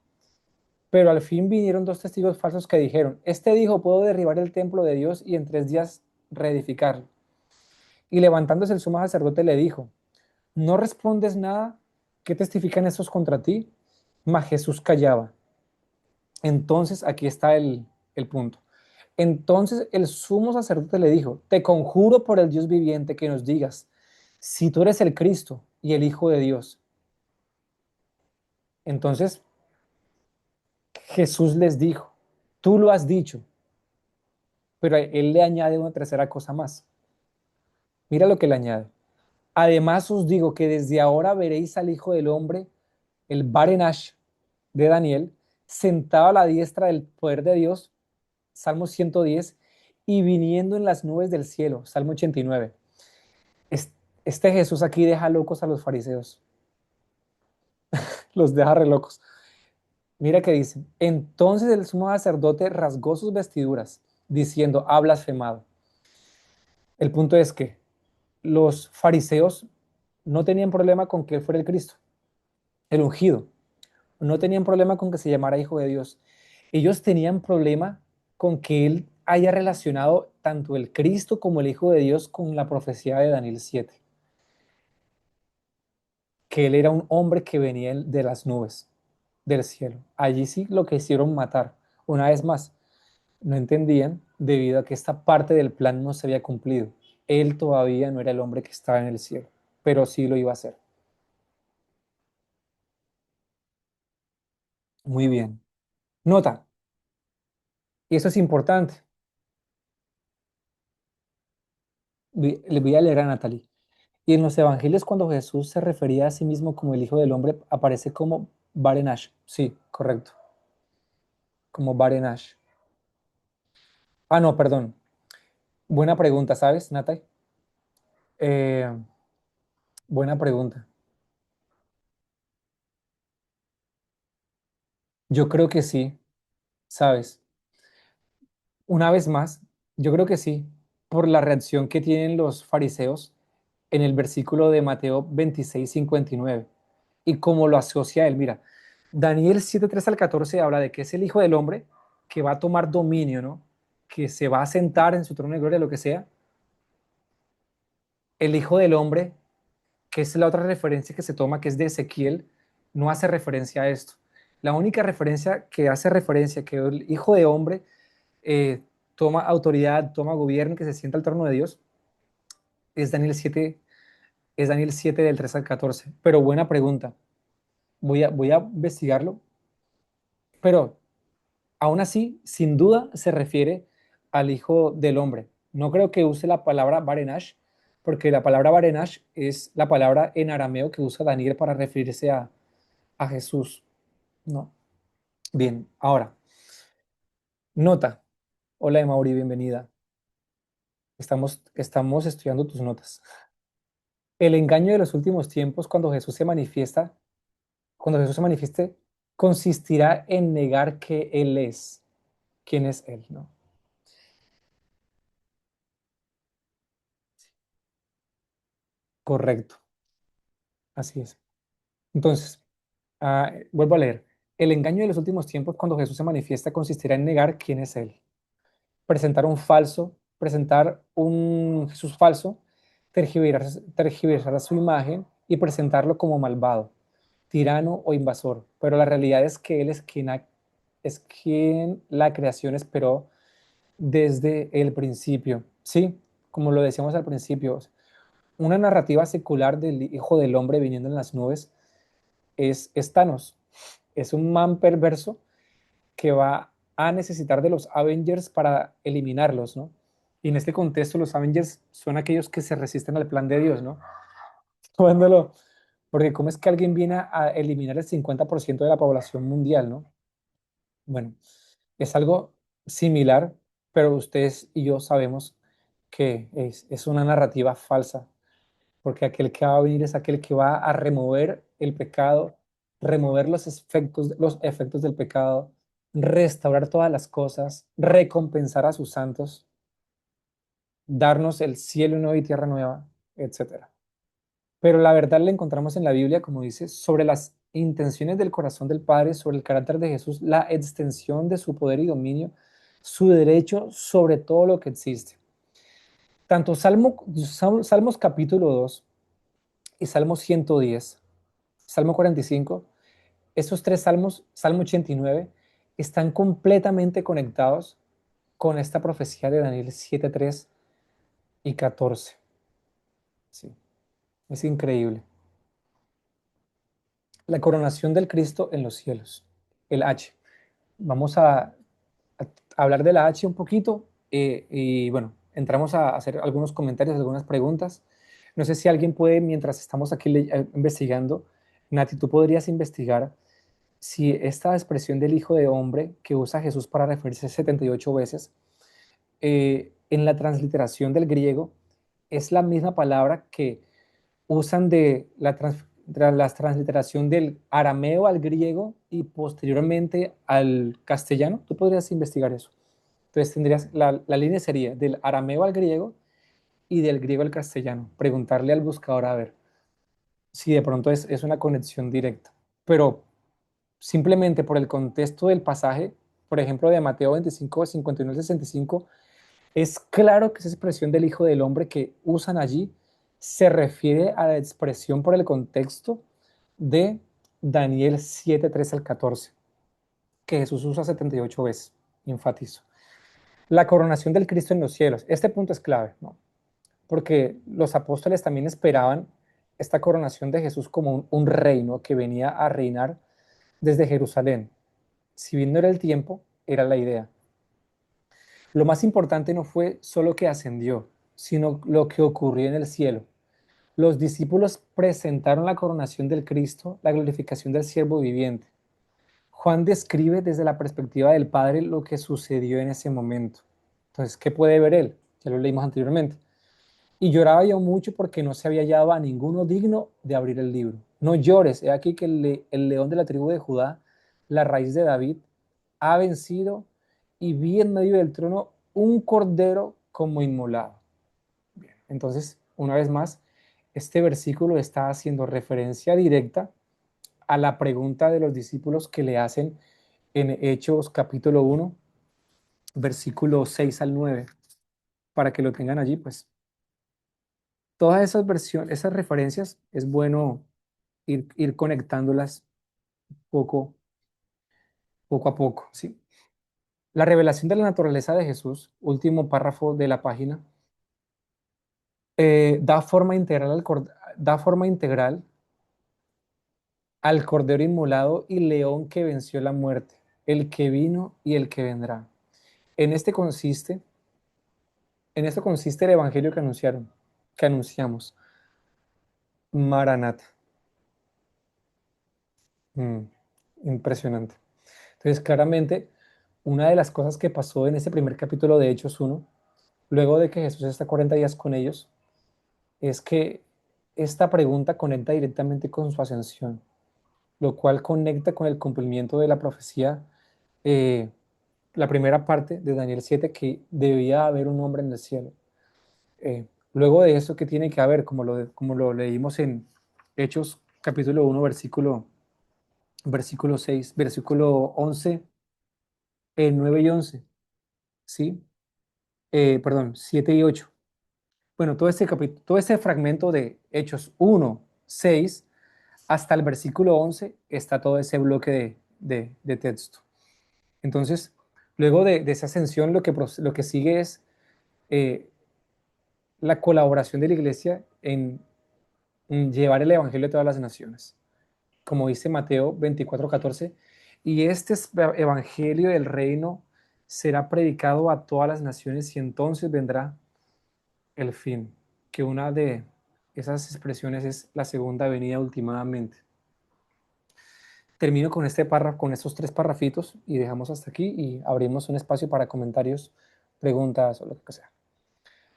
Pero al fin vinieron dos testigos falsos que dijeron, este dijo, puedo derribar el templo de Dios y en 3 días reedificarlo. Y levantándose el sumo sacerdote le dijo, ¿no respondes nada? ¿Qué testifican estos contra ti? Mas Jesús callaba. Entonces, aquí está el punto. Entonces el sumo sacerdote le dijo, te conjuro por el Dios viviente que nos digas si tú eres el Cristo y el Hijo de Dios. Entonces Jesús les dijo, tú lo has dicho, pero él le añade una tercera cosa más. Mira lo que le añade. Además os digo que desde ahora veréis al Hijo del Hombre, el Barenash de Daniel, sentado a la diestra del poder de Dios, Salmo 110, y viniendo en las nubes del cielo, Salmo 89. Este Jesús aquí deja locos a los fariseos, los deja re locos. Mira que dice, entonces el sumo sacerdote rasgó sus vestiduras, diciendo, ha blasfemado. El punto es que los fariseos no tenían problema con que él fuera el Cristo, el ungido. No tenían problema con que se llamara Hijo de Dios. Ellos tenían problema con que él haya relacionado tanto el Cristo como el Hijo de Dios con la profecía de Daniel 7, que él era un hombre que venía de las nubes del cielo. Allí sí lo que hicieron matar. Una vez más, no entendían debido a que esta parte del plan no se había cumplido. Él todavía no era el hombre que estaba en el cielo, pero sí lo iba a hacer. Muy bien. Nota, y eso es importante. Le voy a leer a Natalie. Y en los evangelios, cuando Jesús se refería a sí mismo como el Hijo del Hombre, aparece como Barenash. Sí, correcto, como Barenash. Ah, no, perdón. Buena pregunta, ¿sabes, Natalie? Eh, buena pregunta. Yo creo que sí, ¿sabes? Una vez más, yo creo que sí, por la reacción que tienen los fariseos en el versículo de Mateo 26:59 y cómo lo asocia a él. Mira, Daniel 7:3 al 14 habla de que es el Hijo del Hombre que va a tomar dominio, ¿no? Que se va a sentar en su trono de gloria, lo que sea. El Hijo del Hombre, que es la otra referencia que se toma, que es de Ezequiel, no hace referencia a esto. La única referencia que hace referencia que el Hijo de Hombre eh, toma autoridad, toma gobierno, que se sienta al trono de Dios, es Daniel 7 del 3 al 14. Pero buena pregunta. Voy a investigarlo, pero aún así, sin duda, se refiere al Hijo del Hombre. No creo que use la palabra Barenash, porque la palabra Barenash es la palabra en arameo que usa Daniel para referirse a Jesús. No. Bien, ahora, nota. Hola, Mauri, bienvenida. Estamos estudiando tus notas. El engaño de los últimos tiempos, cuando Jesús se manifieste, consistirá en negar que Él es. quién es Él, ¿no? Correcto, así es. Entonces, vuelvo a leer. El engaño de los últimos tiempos, cuando Jesús se manifiesta, consistirá en negar quién es Él, presentar un Jesús falso, tergiversar su imagen y presentarlo como malvado, tirano o invasor. Pero la realidad es que Él es quien la creación esperó desde el principio. Sí, como lo decíamos al principio, una narrativa secular del Hijo del Hombre viniendo en las nubes es Thanos. Es un man perverso que va a necesitar de los Avengers para eliminarlos, ¿no? Y en este contexto, los Avengers son aquellos que se resisten al plan de Dios, ¿no? Tomándolo, porque ¿cómo es que alguien viene a eliminar el 50% de la población mundial, ¿no? Bueno, es algo similar, pero ustedes y yo sabemos que es una narrativa falsa, porque aquel que va a venir es aquel que va a remover el pecado, remover los efectos del pecado, restaurar todas las cosas, recompensar a sus santos, darnos el cielo nuevo y tierra nueva, etcétera. Pero la verdad la encontramos en la Biblia, como dice, sobre las intenciones del corazón del Padre, sobre el carácter de Jesús, la extensión de su poder y dominio, su derecho sobre todo lo que existe. Tanto Salmos capítulo 2 y Salmos 110, Salmo 45, estos tres salmos, Salmo 89, están completamente conectados con esta profecía de Daniel 7:3 y 14. Sí, es increíble. La coronación del Cristo en los cielos, el H. Vamos a hablar de la H un poquito y bueno, entramos a hacer algunos comentarios, algunas preguntas. No sé si alguien puede, mientras estamos aquí investigando, Nati, tú podrías investigar si esta expresión del Hijo de Hombre que usa Jesús para referirse 78 veces, en la transliteración del griego, es la misma palabra que usan de la transliteración del arameo al griego y posteriormente al castellano. Tú podrías investigar eso. Entonces tendrías, la línea sería del arameo al griego y del griego al castellano. Preguntarle al buscador a ver si de pronto es una conexión directa. Pero simplemente por el contexto del pasaje, por ejemplo, de Mateo 25, 51 al 65, es claro que esa expresión del Hijo del Hombre que usan allí se refiere a la expresión por el contexto de Daniel 7, 13 al 14, que Jesús usa 78 veces, enfatizo. La coronación del Cristo en los cielos. Este punto es clave, ¿no? Porque los apóstoles también esperaban esta coronación de Jesús como un reino que venía a reinar desde Jerusalén. Si bien no era el tiempo, era la idea. Lo más importante no fue solo que ascendió, sino lo que ocurrió en el cielo. Los discípulos presentaron la coronación del Cristo, la glorificación del siervo viviente. Juan describe desde la perspectiva del Padre lo que sucedió en ese momento. Entonces, ¿qué puede ver él? Ya lo leímos anteriormente. Y lloraba yo mucho porque no se había hallado a ninguno digno de abrir el libro. No llores, he aquí que el león de la tribu de Judá, la raíz de David, ha vencido y vi en medio del trono un cordero como inmolado. Bien, entonces, una vez más, este versículo está haciendo referencia directa a la pregunta de los discípulos que le hacen en Hechos capítulo 1, versículo 6 al 9, para que lo tengan allí, pues todas esas versiones, esas referencias, es bueno ir conectándolas poco, poco a poco, ¿sí? La revelación de la naturaleza de Jesús, último párrafo de la página, da forma integral al Cordero inmolado y león que venció la muerte, el que vino y el que vendrá. En este consiste, en esto consiste el evangelio que anunciamos. Maranata. Mm, impresionante. Entonces, claramente, una de las cosas que pasó en ese primer capítulo de Hechos 1, luego de que Jesús está 40 días con ellos, es que esta pregunta conecta directamente con su ascensión, lo cual conecta con el cumplimiento de la profecía, eh, la primera parte de Daniel 7 que debía haber un hombre en el cielo. Luego de eso, ¿qué tiene que haber? Como lo leímos en Hechos capítulo 1 versículo 6 versículo 11 9 y 11, ¿sí? Perdón, 7 y 8. Bueno, todo este fragmento de Hechos 1 6 hasta el versículo 11 está todo ese bloque de texto. Entonces, luego de esa ascensión, lo que sigue es eh, la colaboración de la iglesia en llevar el evangelio a todas las naciones, como dice Mateo 24:14, y este evangelio del reino será predicado a todas las naciones y entonces vendrá el fin, que una de esas expresiones es la segunda venida últimamente. Termino con este párrafo, con estos tres parrafitos y dejamos hasta aquí y abrimos un espacio para comentarios, preguntas o lo que sea.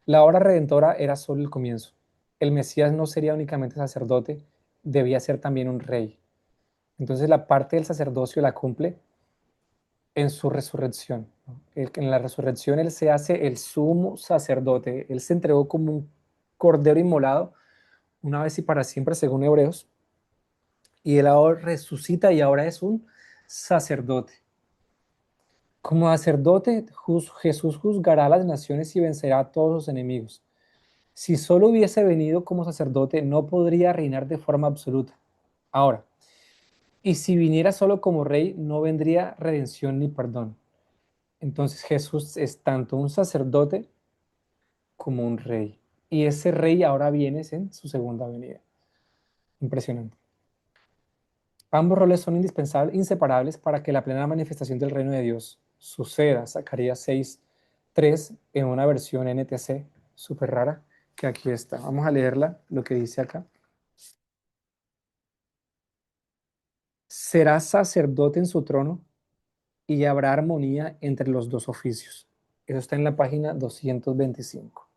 La obra redentora era solo el comienzo. El Mesías no sería únicamente sacerdote, debía ser también un rey. Entonces la parte del sacerdocio la cumple en su resurrección. ¿No? En la resurrección él se hace el sumo sacerdote. Él se entregó como un cordero inmolado una vez y para siempre, según Hebreos, y él ahora resucita y ahora es un sacerdote. Como sacerdote, Jesús juzgará a las naciones y vencerá a todos sus enemigos. Si solo hubiese venido como sacerdote, no podría reinar de forma absoluta. Ahora, y si viniera solo como rey, no vendría redención ni perdón. Entonces Jesús es tanto un sacerdote como un rey. Y ese rey ahora viene en su segunda venida. Impresionante. Ambos roles son indispensables, inseparables para que la plena manifestación del reino de Dios suceda. Zacarías 6:3 en una versión NTC súper rara que aquí está. Vamos a leerla, lo que dice acá. Será sacerdote en su trono y habrá armonía entre los dos oficios. Eso está en la página 225.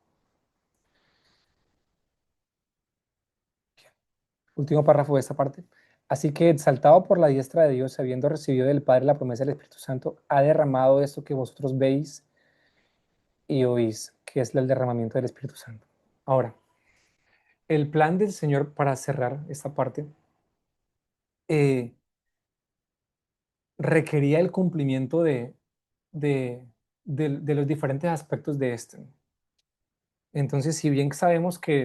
Último párrafo de esta parte. Así que, exaltado por la diestra de Dios, habiendo recibido del Padre la promesa del Espíritu Santo, ha derramado esto que vosotros veis y oís, que es el derramamiento del Espíritu Santo. Ahora, el plan del Señor para cerrar esta parte eh, requería el cumplimiento de, de los diferentes aspectos de este. Entonces, si bien sabemos que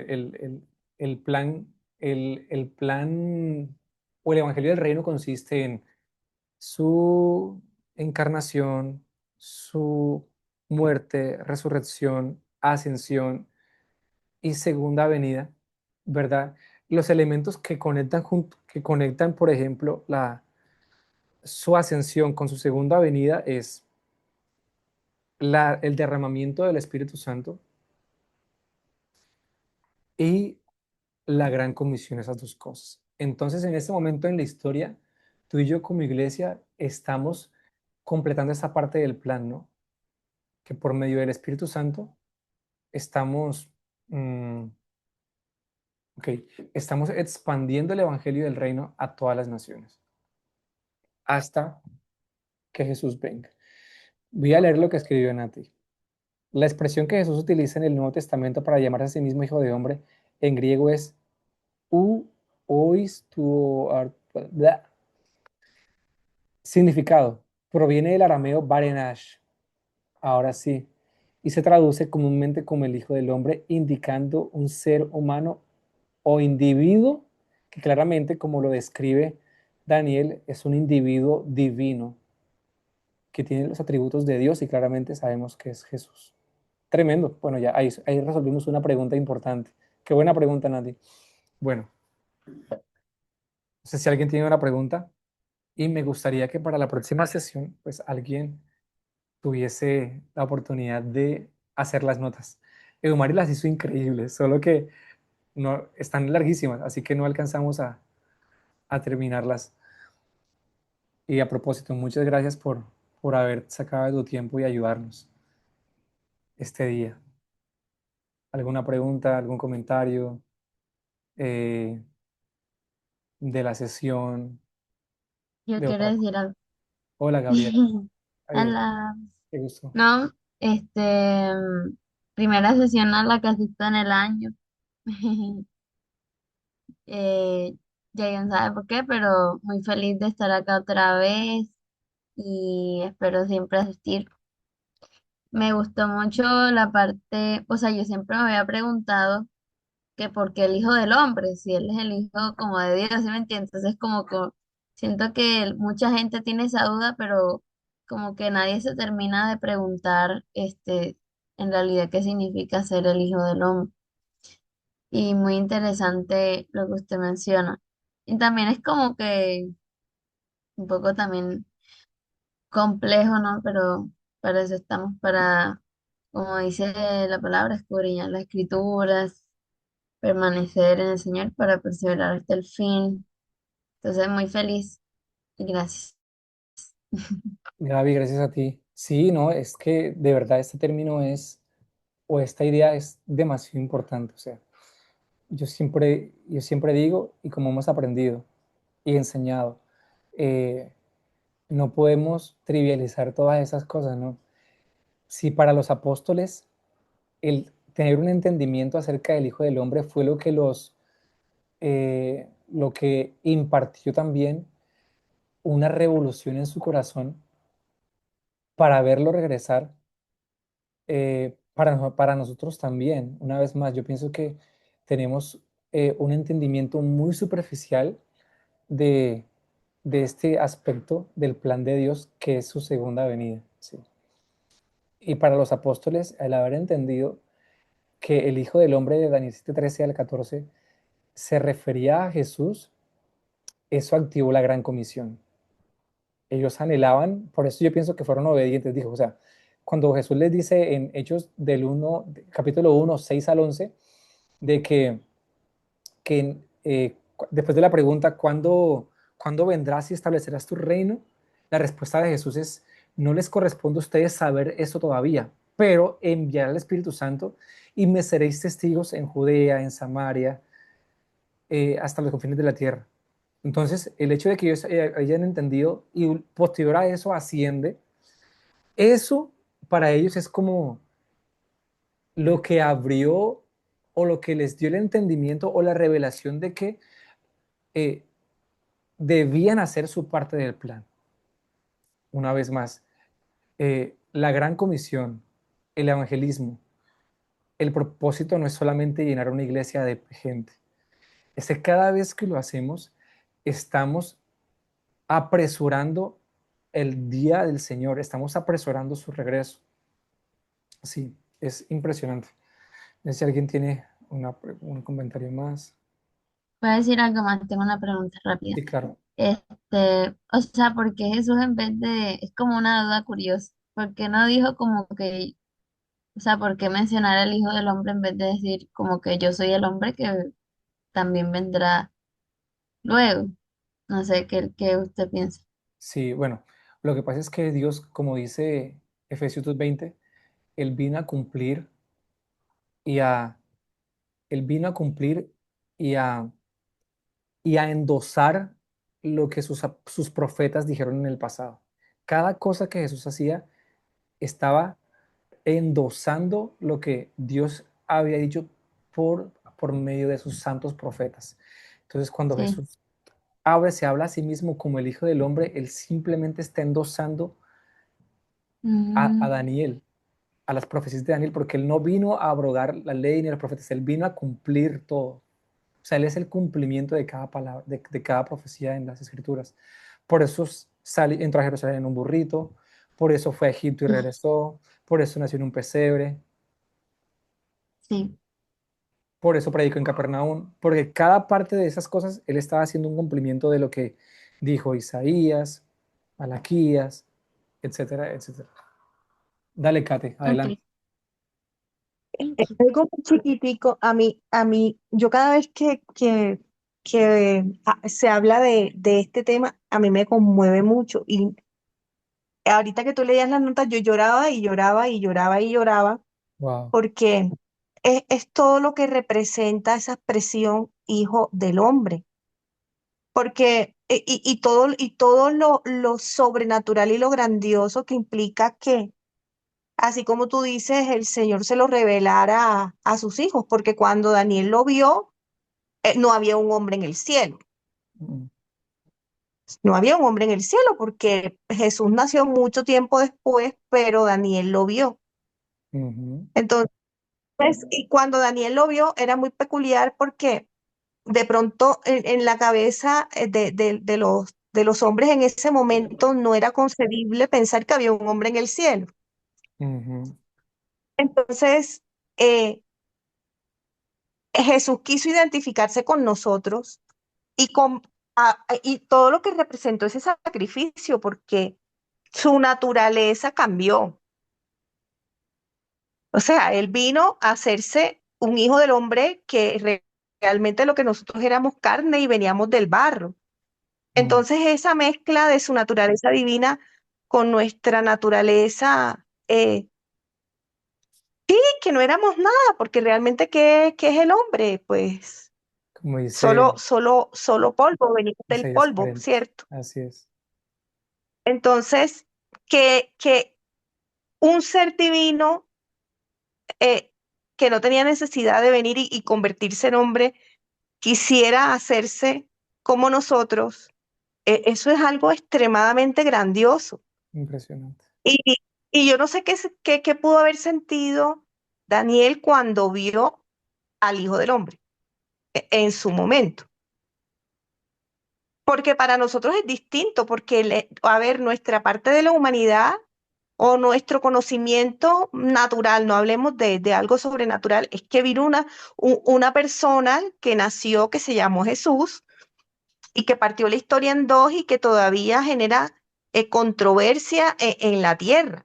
el plan, el plan o el Evangelio del Reino consiste en su encarnación, su muerte, resurrección, ascensión y segunda venida, ¿verdad? Los elementos que conectan, que conectan, por ejemplo, su ascensión con su segunda venida es el derramamiento del Espíritu Santo y la gran comisión, esas dos cosas. Entonces, en este momento en la historia, tú y yo como iglesia estamos completando esta parte del plan, ¿no? Que por medio del Espíritu Santo estamos, ok, estamos expandiendo el Evangelio del Reino a todas las naciones, hasta que Jesús venga. Voy a leer lo que escribió Nati. La expresión que Jesús utiliza en el Nuevo Testamento para llamarse a sí mismo Hijo de Hombre en griego es u ois tu significado. Proviene del arameo barenash, ahora sí, y se traduce comúnmente como el Hijo del Hombre, indicando un ser humano o individuo que claramente, como lo describe Daniel, es un individuo divino que tiene los atributos de Dios y claramente sabemos que es Jesús. Tremendo. Bueno, ya ahí resolvimos una pregunta importante. Qué buena pregunta, Nati. Bueno, no sé si alguien tiene una pregunta y me gustaría que para la próxima sesión, pues alguien tuviese la oportunidad de hacer las notas. Edumari las hizo increíbles, solo que no, están larguísimas, así que no alcanzamos a terminarlas. Y a propósito, muchas gracias por haber sacado tu tiempo y ayudarnos este día. ¿Alguna pregunta, algún comentario eh, de la sesión Yo de quiero otra decir cosa? algo. Hola, Gabriela. Ay, Hola. qué gusto. No, primera sesión a la que asisto en el año. Eh, ya no sabe por qué, pero muy feliz de estar acá otra vez y espero siempre asistir. Me gustó mucho la parte, o sea, yo siempre me había preguntado que por qué el hijo del hombre, si él es el hijo como de Dios, ¿sí me entiendes? Entonces como que siento que mucha gente tiene esa duda, pero como que nadie se termina de preguntar, en realidad qué significa ser el hijo del hombre. Y muy interesante lo que usted menciona. Y también es como que un poco también complejo, ¿no? Pero para eso estamos, para, como dice la palabra, escudriñar las escrituras, permanecer en el Señor para perseverar hasta el fin. Entonces, muy feliz y gracias. Gaby, gracias a ti. Sí, no, es que de verdad este término es, o esta idea es demasiado importante. O sea, yo siempre digo, y como hemos aprendido y enseñado, eh, no podemos trivializar todas esas cosas, ¿no? Si para los apóstoles el tener un entendimiento acerca del Hijo del Hombre fue lo que impartió también una revolución en su corazón para verlo regresar, para nosotros también. Una vez más, yo pienso que tenemos un entendimiento muy superficial de, de este aspecto del plan de Dios que es su segunda venida. ¿Sí? Y para los apóstoles, el haber entendido que el Hijo del Hombre de Daniel 7:13 al 14 se refería a Jesús, eso activó la gran comisión. Ellos anhelaban, por eso yo pienso que fueron obedientes, dijo, o sea, cuando Jesús les dice en Hechos del 1, capítulo 1, 6 al 11, de que después de la pregunta, ¿cuándo vendrás y establecerás tu reino? La respuesta de Jesús es, no les corresponde a ustedes saber eso todavía, pero enviará al Espíritu Santo y me seréis testigos en Judea, en Samaria, hasta los confines de la tierra. Entonces, el hecho de que ellos hayan entendido y posterior a eso asciende, eso para ellos es como lo que abrió o lo que les dio el entendimiento o la revelación de que eh, debían hacer su parte del plan. Una vez más, la gran comisión, el evangelismo, el propósito no es solamente llenar una iglesia de gente, es que cada vez que lo hacemos, estamos apresurando el día del Señor, estamos apresurando su regreso. Sí, es impresionante. No sé si alguien tiene un comentario más. Voy a decir algo más, tengo una pregunta rápida. Sí, claro. O sea, ¿por qué Jesús en vez de, es como una duda curiosa, ¿por qué no dijo como que, o sea, por qué mencionar al Hijo del Hombre en vez de decir como que yo soy el hombre que también vendrá luego? No sé qué usted piensa. Sí, bueno, lo que pasa es que Dios, como dice Efesios 2:20, Él vino a cumplir y a, Él vino a cumplir y a endosar lo que sus profetas dijeron en el pasado. Cada cosa que Jesús hacía estaba endosando lo que Dios había dicho por medio de sus santos profetas. Entonces, cuando Sí. Jesús se habla a sí mismo como el Hijo del Hombre, él simplemente está endosando a Mm, Daniel, a las profecías de Daniel, porque él no vino a abrogar la ley ni los profetas, él vino a cumplir todo. O sea, él es el cumplimiento de cada palabra, de cada profecía en las escrituras. Por eso entró a Jerusalén en un burrito, por eso fue a Egipto y regresó, por eso nació en un pesebre, sí. por eso predicó en Capernaum, porque cada parte de esas cosas él estaba haciendo un cumplimiento de lo que dijo Isaías, Malaquías, etcétera, etcétera. Dale, Kate, Ok. adelante. Es algo muy chiquitico. Yo cada vez que se habla de este tema, a mí me conmueve mucho. Y ahorita que tú leías las notas, yo lloraba y lloraba y lloraba y lloraba, Wow. porque es todo lo que representa esa expresión hijo del hombre. Porque y todo lo sobrenatural y lo grandioso que implica que, así como tú dices, el Señor se lo revelara a sus hijos, porque cuando Daniel lo vio, no había un hombre en el cielo. Mm, No había un hombre en el cielo porque Jesús nació mucho tiempo después, pero Daniel lo vio. ujú, Entonces, y cuando Daniel lo vio, era muy peculiar porque de pronto en la cabeza de los hombres en ese momento no era concebible pensar que había un hombre en el cielo. ujú, Entonces, eh, Jesús quiso identificarse con nosotros y y todo lo que representó ese sacrificio, porque su naturaleza cambió. O sea, él vino a hacerse un hijo del hombre que realmente lo que nosotros éramos carne y veníamos del barro. mm, Entonces, esa mezcla de su naturaleza divina con nuestra naturaleza, que no éramos nada, porque realmente, ¿qué es el hombre? Pues como dice solo polvo, venimos del Isaías polvo, 40. ¿cierto? Así es. Entonces, que un ser divino eh, que no tenía necesidad de venir y convertirse en hombre, quisiera hacerse como nosotros, eso es algo extremadamente grandioso. Impresionante. Y, y yo no sé qué pudo haber sentido Daniel cuando vio al Hijo del Hombre en su momento. Porque para nosotros es distinto, porque, a ver, nuestra parte de la humanidad o nuestro conocimiento natural, no hablemos de algo sobrenatural, es que vino una persona que nació, que se llamó Jesús, y que partió la historia en dos y que todavía genera controversia en la tierra.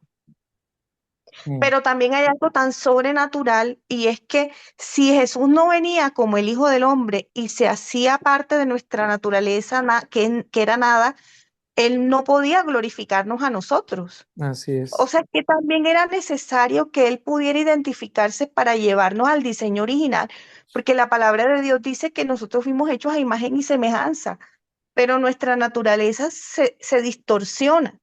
Mm, Pero también hay algo tan sobrenatural y es que si Jesús no venía como el Hijo del Hombre y se hacía parte de nuestra naturaleza, que era nada, Él no podía glorificarnos a nosotros. así O es. sea que también era necesario que Él pudiera identificarse para llevarnos al diseño original, porque la palabra de Dios dice que nosotros fuimos hechos a imagen y semejanza, pero nuestra naturaleza se distorsiona.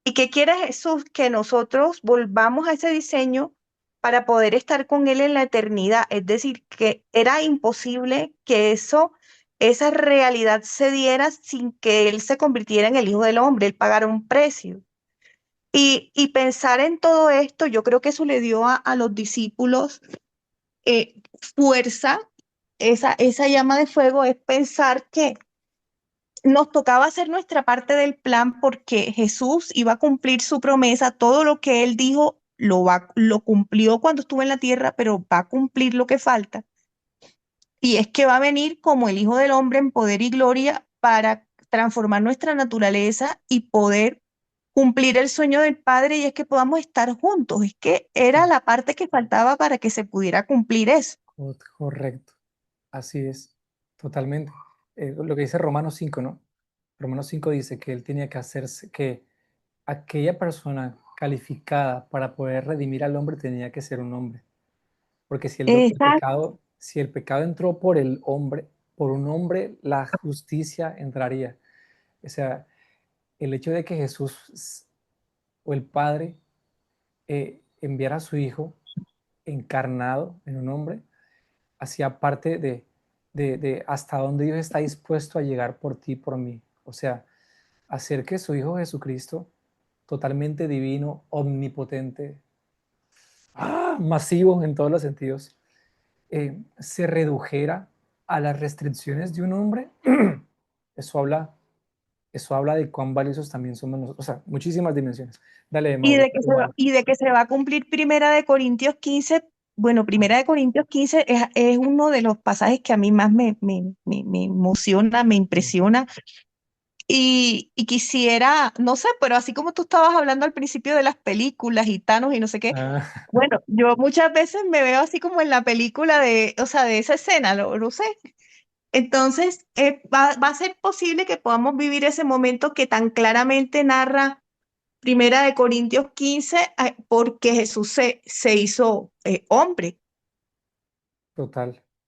¿Y qué quiere Jesús? Que nosotros volvamos a ese diseño para poder estar con Él en la eternidad. Es decir, que era imposible que esa realidad se diera sin que Él se convirtiera en el Hijo del Hombre, Él pagara un precio. Y pensar en todo esto, yo creo que eso le dio a los discípulos fuerza, esa llama de fuego, es pensar que nos tocaba hacer nuestra parte del plan porque Jesús iba a cumplir su promesa, todo lo que él dijo lo cumplió cuando estuvo en la tierra, pero va a cumplir lo que falta. Y es que va a venir como el Hijo del Hombre en poder y gloria para transformar nuestra naturaleza y poder cumplir el sueño del Padre y es que podamos estar juntos. Es que era Sí, la parte que faltaba para que se pudiera cumplir eso. correcto. Así es. Totalmente. Lo que dice Romanos 5, ¿no? Romanos 5 dice que él tenía que hacerse, que aquella persona calificada para poder redimir al hombre tenía que ser un hombre. Porque Exacto. si el pecado entró por el hombre, por un hombre, la justicia entraría. O sea, el hecho de que Jesús o el Padre enviara a su Hijo encarnado en un hombre, hacía parte de hasta dónde Dios está dispuesto a llegar por ti y por mí. O sea, hacer que su Hijo Jesucristo, totalmente divino, omnipotente, masivo en todos los sentidos, se redujera a las restricciones de un hombre, eso habla, eso habla de cuán valiosos también somos nosotros. O sea, muchísimas dimensiones. Dale, Mauro, hermano. Y de que se va a cumplir Primera de Corintios 15. Bueno, Primera de Corintios 15 es uno de los pasajes que a mí más me emociona, me impresiona. Y quisiera, no sé, pero así como tú estabas hablando al principio de las películas, gitanos y no sé qué, Ah, bueno, yo muchas veces me veo así como en la película o sea, de esa escena, lo sé. Entonces, va a ser posible que podamos vivir ese momento que tan claramente narra Primera de Corintios 15, porque Jesús se hizo hombre.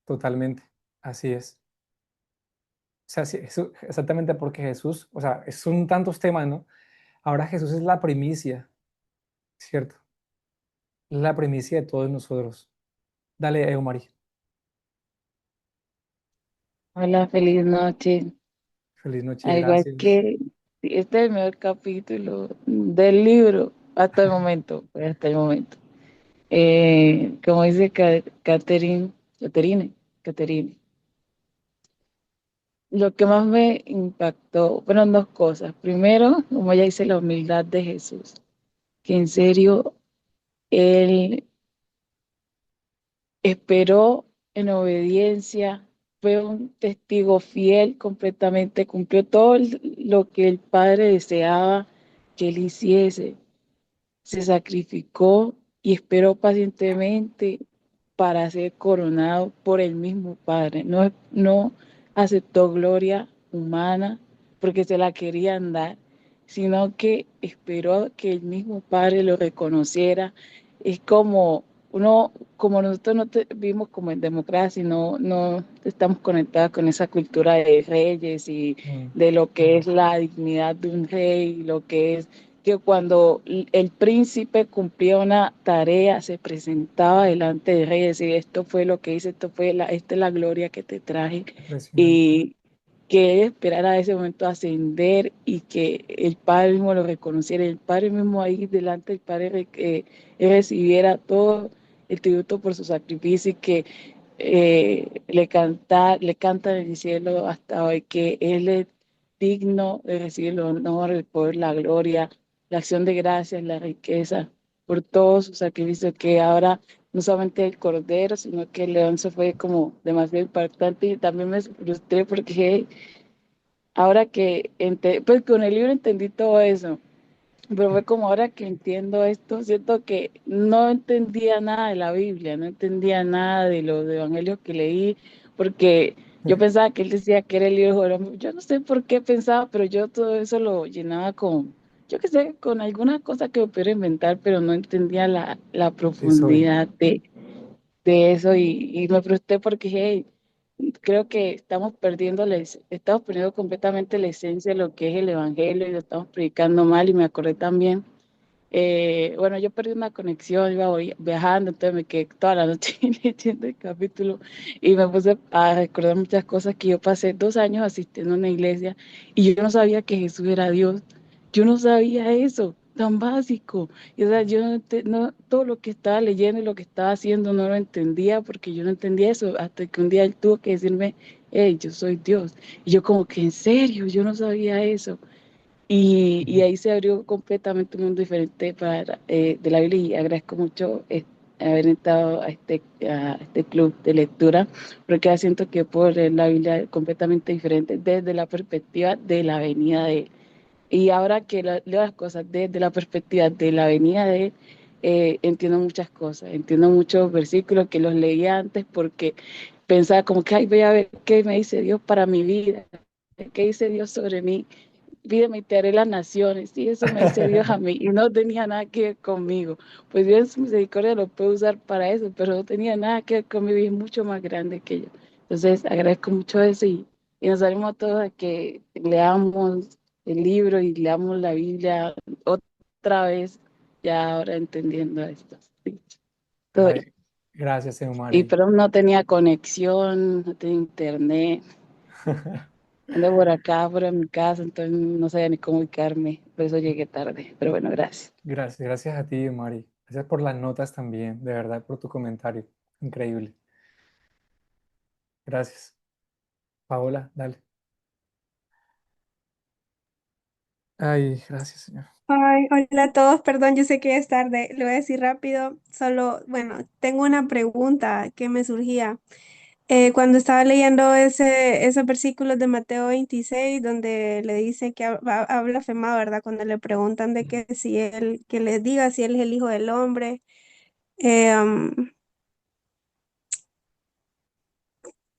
totalmente. Así es. O sea, sí, exactamente porque Jesús, o sea, son tantos temas, ¿no? Ahora Jesús es la primicia, ¿cierto? Es la primicia de todos nosotros. Dale, Eumari. Hola, feliz noche. Feliz noche, Al igual gracias. que este es el mejor capítulo del libro hasta el momento, pues, hasta el momento. Como dice Catherine, lo que más me impactó fueron dos cosas. Primero, como ya dice, la humildad de Jesús, que en serio, él esperó en obediencia, fue un testigo fiel completamente, cumplió todo lo que el Padre deseaba que él hiciese. Se sacrificó y esperó pacientemente para ser coronado por el mismo Padre. No, no aceptó gloria humana porque se la querían dar, sino que esperó que el mismo Padre lo reconociera. Es como uno, como nosotros no vivimos como en democracia, no estamos conectados con esa cultura de reyes y Mm, de lo que es la dignidad de un rey, lo que es que cuando el príncipe cumplía una tarea, se presentaba delante del rey y decía, esto fue lo que hice, esta es la gloria que te traje, impresionante. y que él esperara a ese momento ascender y que el Padre mismo lo reconociera, el Padre mismo ahí delante del Padre él recibiera todo el tributo por su sacrificio y que le cantan en el cielo hasta hoy que Él es digno de recibir el honor, el poder, la gloria, la acción de gracias, la riqueza, por todo su sacrificio, que ahora no solamente el cordero, sino que el león se fue como demasiado impactante y también me frustré porque ahora que, pues con el libro entendí todo eso, pero fue como ahora que entiendo esto, siento que no entendía nada de la Biblia, no entendía nada de los evangelios que leí, porque yo pensaba que él decía que era el hijo del hombre. Yo no sé por qué pensaba, pero yo todo eso lo llenaba con, yo qué sé, con alguna cosa que me pudiera inventar, pero no entendía la Sí, soy. profundidad de eso y me frustré porque hey, creo que estamos perdiendo completamente la esencia de lo que es el evangelio y lo estamos predicando mal y me acordé también bueno, yo perdí una conexión, iba viajando, entonces me quedé toda la noche leyendo el capítulo y me puse a recordar muchas cosas que yo pasé 2 años asistiendo a una iglesia y yo no sabía que Jesús era Dios. Yo no sabía eso, tan básico. Y, o sea, yo todo lo que estaba leyendo y lo que estaba haciendo no lo entendía porque yo no entendía eso hasta que un día él tuvo que decirme, hey, yo soy Dios. Y yo como que en serio, yo no sabía eso. Y Ujú. ahí se abrió completamente un mundo diferente de la Biblia y agradezco mucho haber entrado a este club de lectura porque ahora siento que puedo leer la Biblia completamente diferente desde la perspectiva de la venida de Él. Y ahora que leo las cosas desde la perspectiva de la venida de Él, entiendo muchas cosas, entiendo muchos versículos que los leía antes porque pensaba como que, ay, voy a ver qué me dice Dios para mi vida, qué dice Dios sobre mí, pídeme y te haré las naciones, y eso me dice Dios a mí, y no tenía nada que ver conmigo. Pues Dios en su misericordia lo puede usar para eso, pero no tenía nada que ver conmigo y es mucho más grande que yo. Entonces agradezco mucho eso y nos animamos a todos a que leamos el libro y leamos la Biblia otra vez, ya ahora entendiendo esto. Sí, todo Ay, bien. gracias, Y Eumari. pero no tenía conexión, no tenía internet. Ando por acá, por mi casa, entonces no sabía ni cómo ubicarme, por eso llegué tarde. Pero bueno, gracias. Gracias, gracias a ti, Eumari. Gracias por las notas también, de verdad, por tu comentario. Increíble. Gracias. Paola, dale. Ay, gracias, señor. Ay, hola a todos, perdón, yo sé que es tarde, lo voy a decir rápido, solo, bueno, tengo una pregunta que me surgía. Cuando estaba leyendo esos versículos de Mateo 26, donde le dice que ha blasfemado, ¿verdad? Cuando le preguntan de que si él, que les diga si él es el Hijo del Hombre. Eh, um,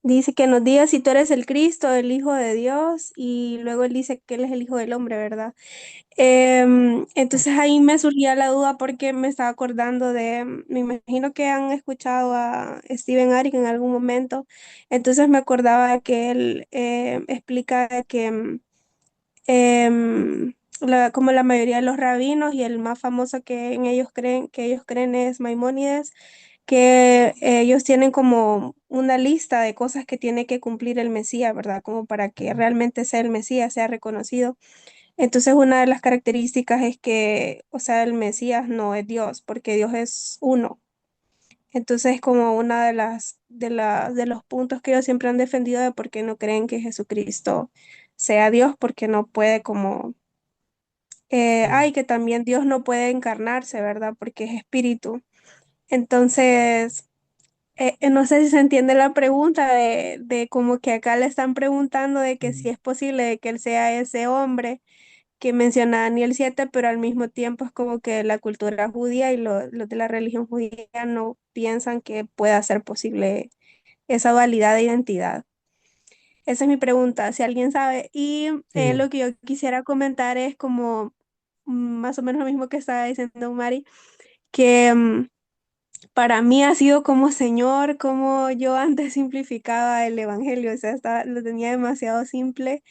Dice que nos diga si tú eres el Cristo, el Hijo de Dios, y luego él dice que él es el Hijo del Hombre, ¿verdad? Entonces ahí me surgía la duda porque me estaba acordando me imagino que han escuchado a Steven Arick en algún momento, entonces me acordaba que él explica que como la mayoría de los rabinos y el más famoso que ellos creen es Maimónides, que ellos tienen como una lista de cosas que tiene que cumplir el Mesías, ¿verdad? Como para que realmente sea el Mesías, sea reconocido. Entonces, una de las características es que, o sea, el Mesías no es Dios, porque Dios es uno. Entonces, como una de los puntos que ellos siempre han defendido de por qué no creen que Jesucristo sea Dios, porque no puede como, Sí, que también Dios no puede encarnarse, ¿verdad? Porque es espíritu. Entonces, no sé si se entiende la pregunta de como que acá le están preguntando de que mm, si es posible de que él sea ese hombre que menciona Daniel 7, pero al mismo tiempo es como que la cultura judía y los de la religión judía no piensan que pueda ser posible esa dualidad de identidad. Esa es mi pregunta, si alguien sabe. Y sí, lo que yo quisiera comentar es como más o menos lo mismo que estaba diciendo Mari, que para mí ha sido como Señor, como yo antes simplificaba el Evangelio, o sea, lo tenía demasiado simple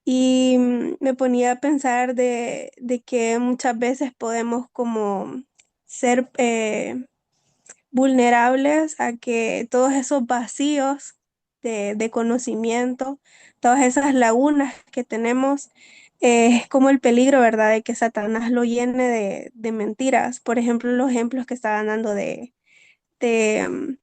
y me ponía a pensar de que muchas veces podemos como ser vulnerables a que todos esos vacíos de conocimiento, todas esas lagunas que tenemos, es como el peligro, ¿verdad? De que Satanás lo llene de mentiras. Por ejemplo, los ejemplos que estaban dando de, mm,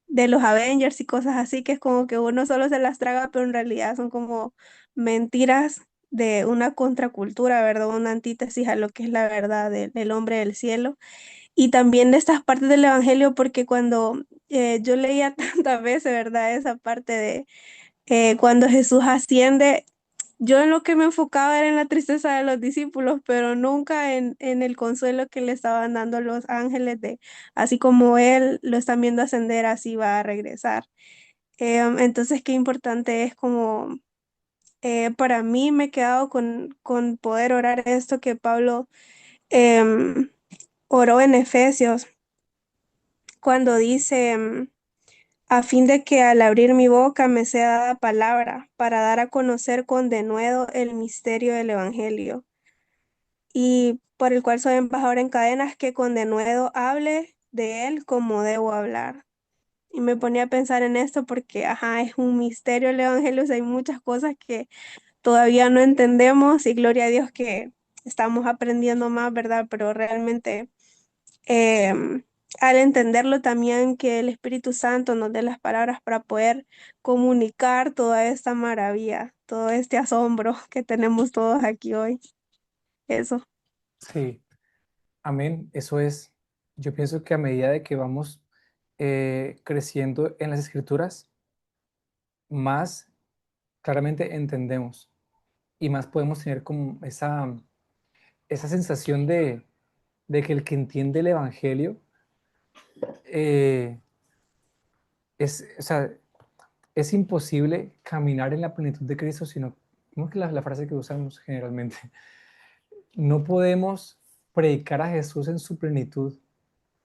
de los Avengers y cosas así, que es como que uno solo se las traga, pero en realidad son como mentiras de una contracultura, ¿verdad? Una antítesis a lo que es la verdad del hombre del cielo. Y también de estas partes del Evangelio, porque cuando yo leía tantas veces, ¿verdad? Esa parte de cuando Jesús asciende, yo en lo que me enfocaba era en la tristeza de los discípulos, pero nunca en el consuelo que le estaban dando los ángeles de, así como él lo están viendo ascender, así va a regresar. Entonces, qué importante es como, para mí me he quedado con poder orar esto que Pablo em, oró en Efesios, cuando dice, a fin de que al abrir mi boca me sea dada palabra para dar a conocer con denuedo el misterio del Evangelio, y por el cual soy embajador en cadenas, que con denuedo hable de él como debo hablar. Y me ponía a pensar en esto porque, ajá, es un misterio el Evangelio, o sea, hay muchas cosas que todavía no entendemos y gloria a Dios que estamos aprendiendo más, ¿verdad? Pero realmente al entenderlo también que el Espíritu Santo nos dé las palabras para poder comunicar toda esta maravilla, todo este asombro que tenemos todos aquí hoy. Eso. sí, amén. Eso es, yo pienso que a medida de que vamos creciendo en las escrituras, más claramente entendemos y más podemos tener como esa sensación de que el que entiende el Evangelio eh, o sea, es imposible caminar en la plenitud de Cristo, sino, ¿cómo es que la frase que usamos generalmente? No podemos predicar a Jesús en su plenitud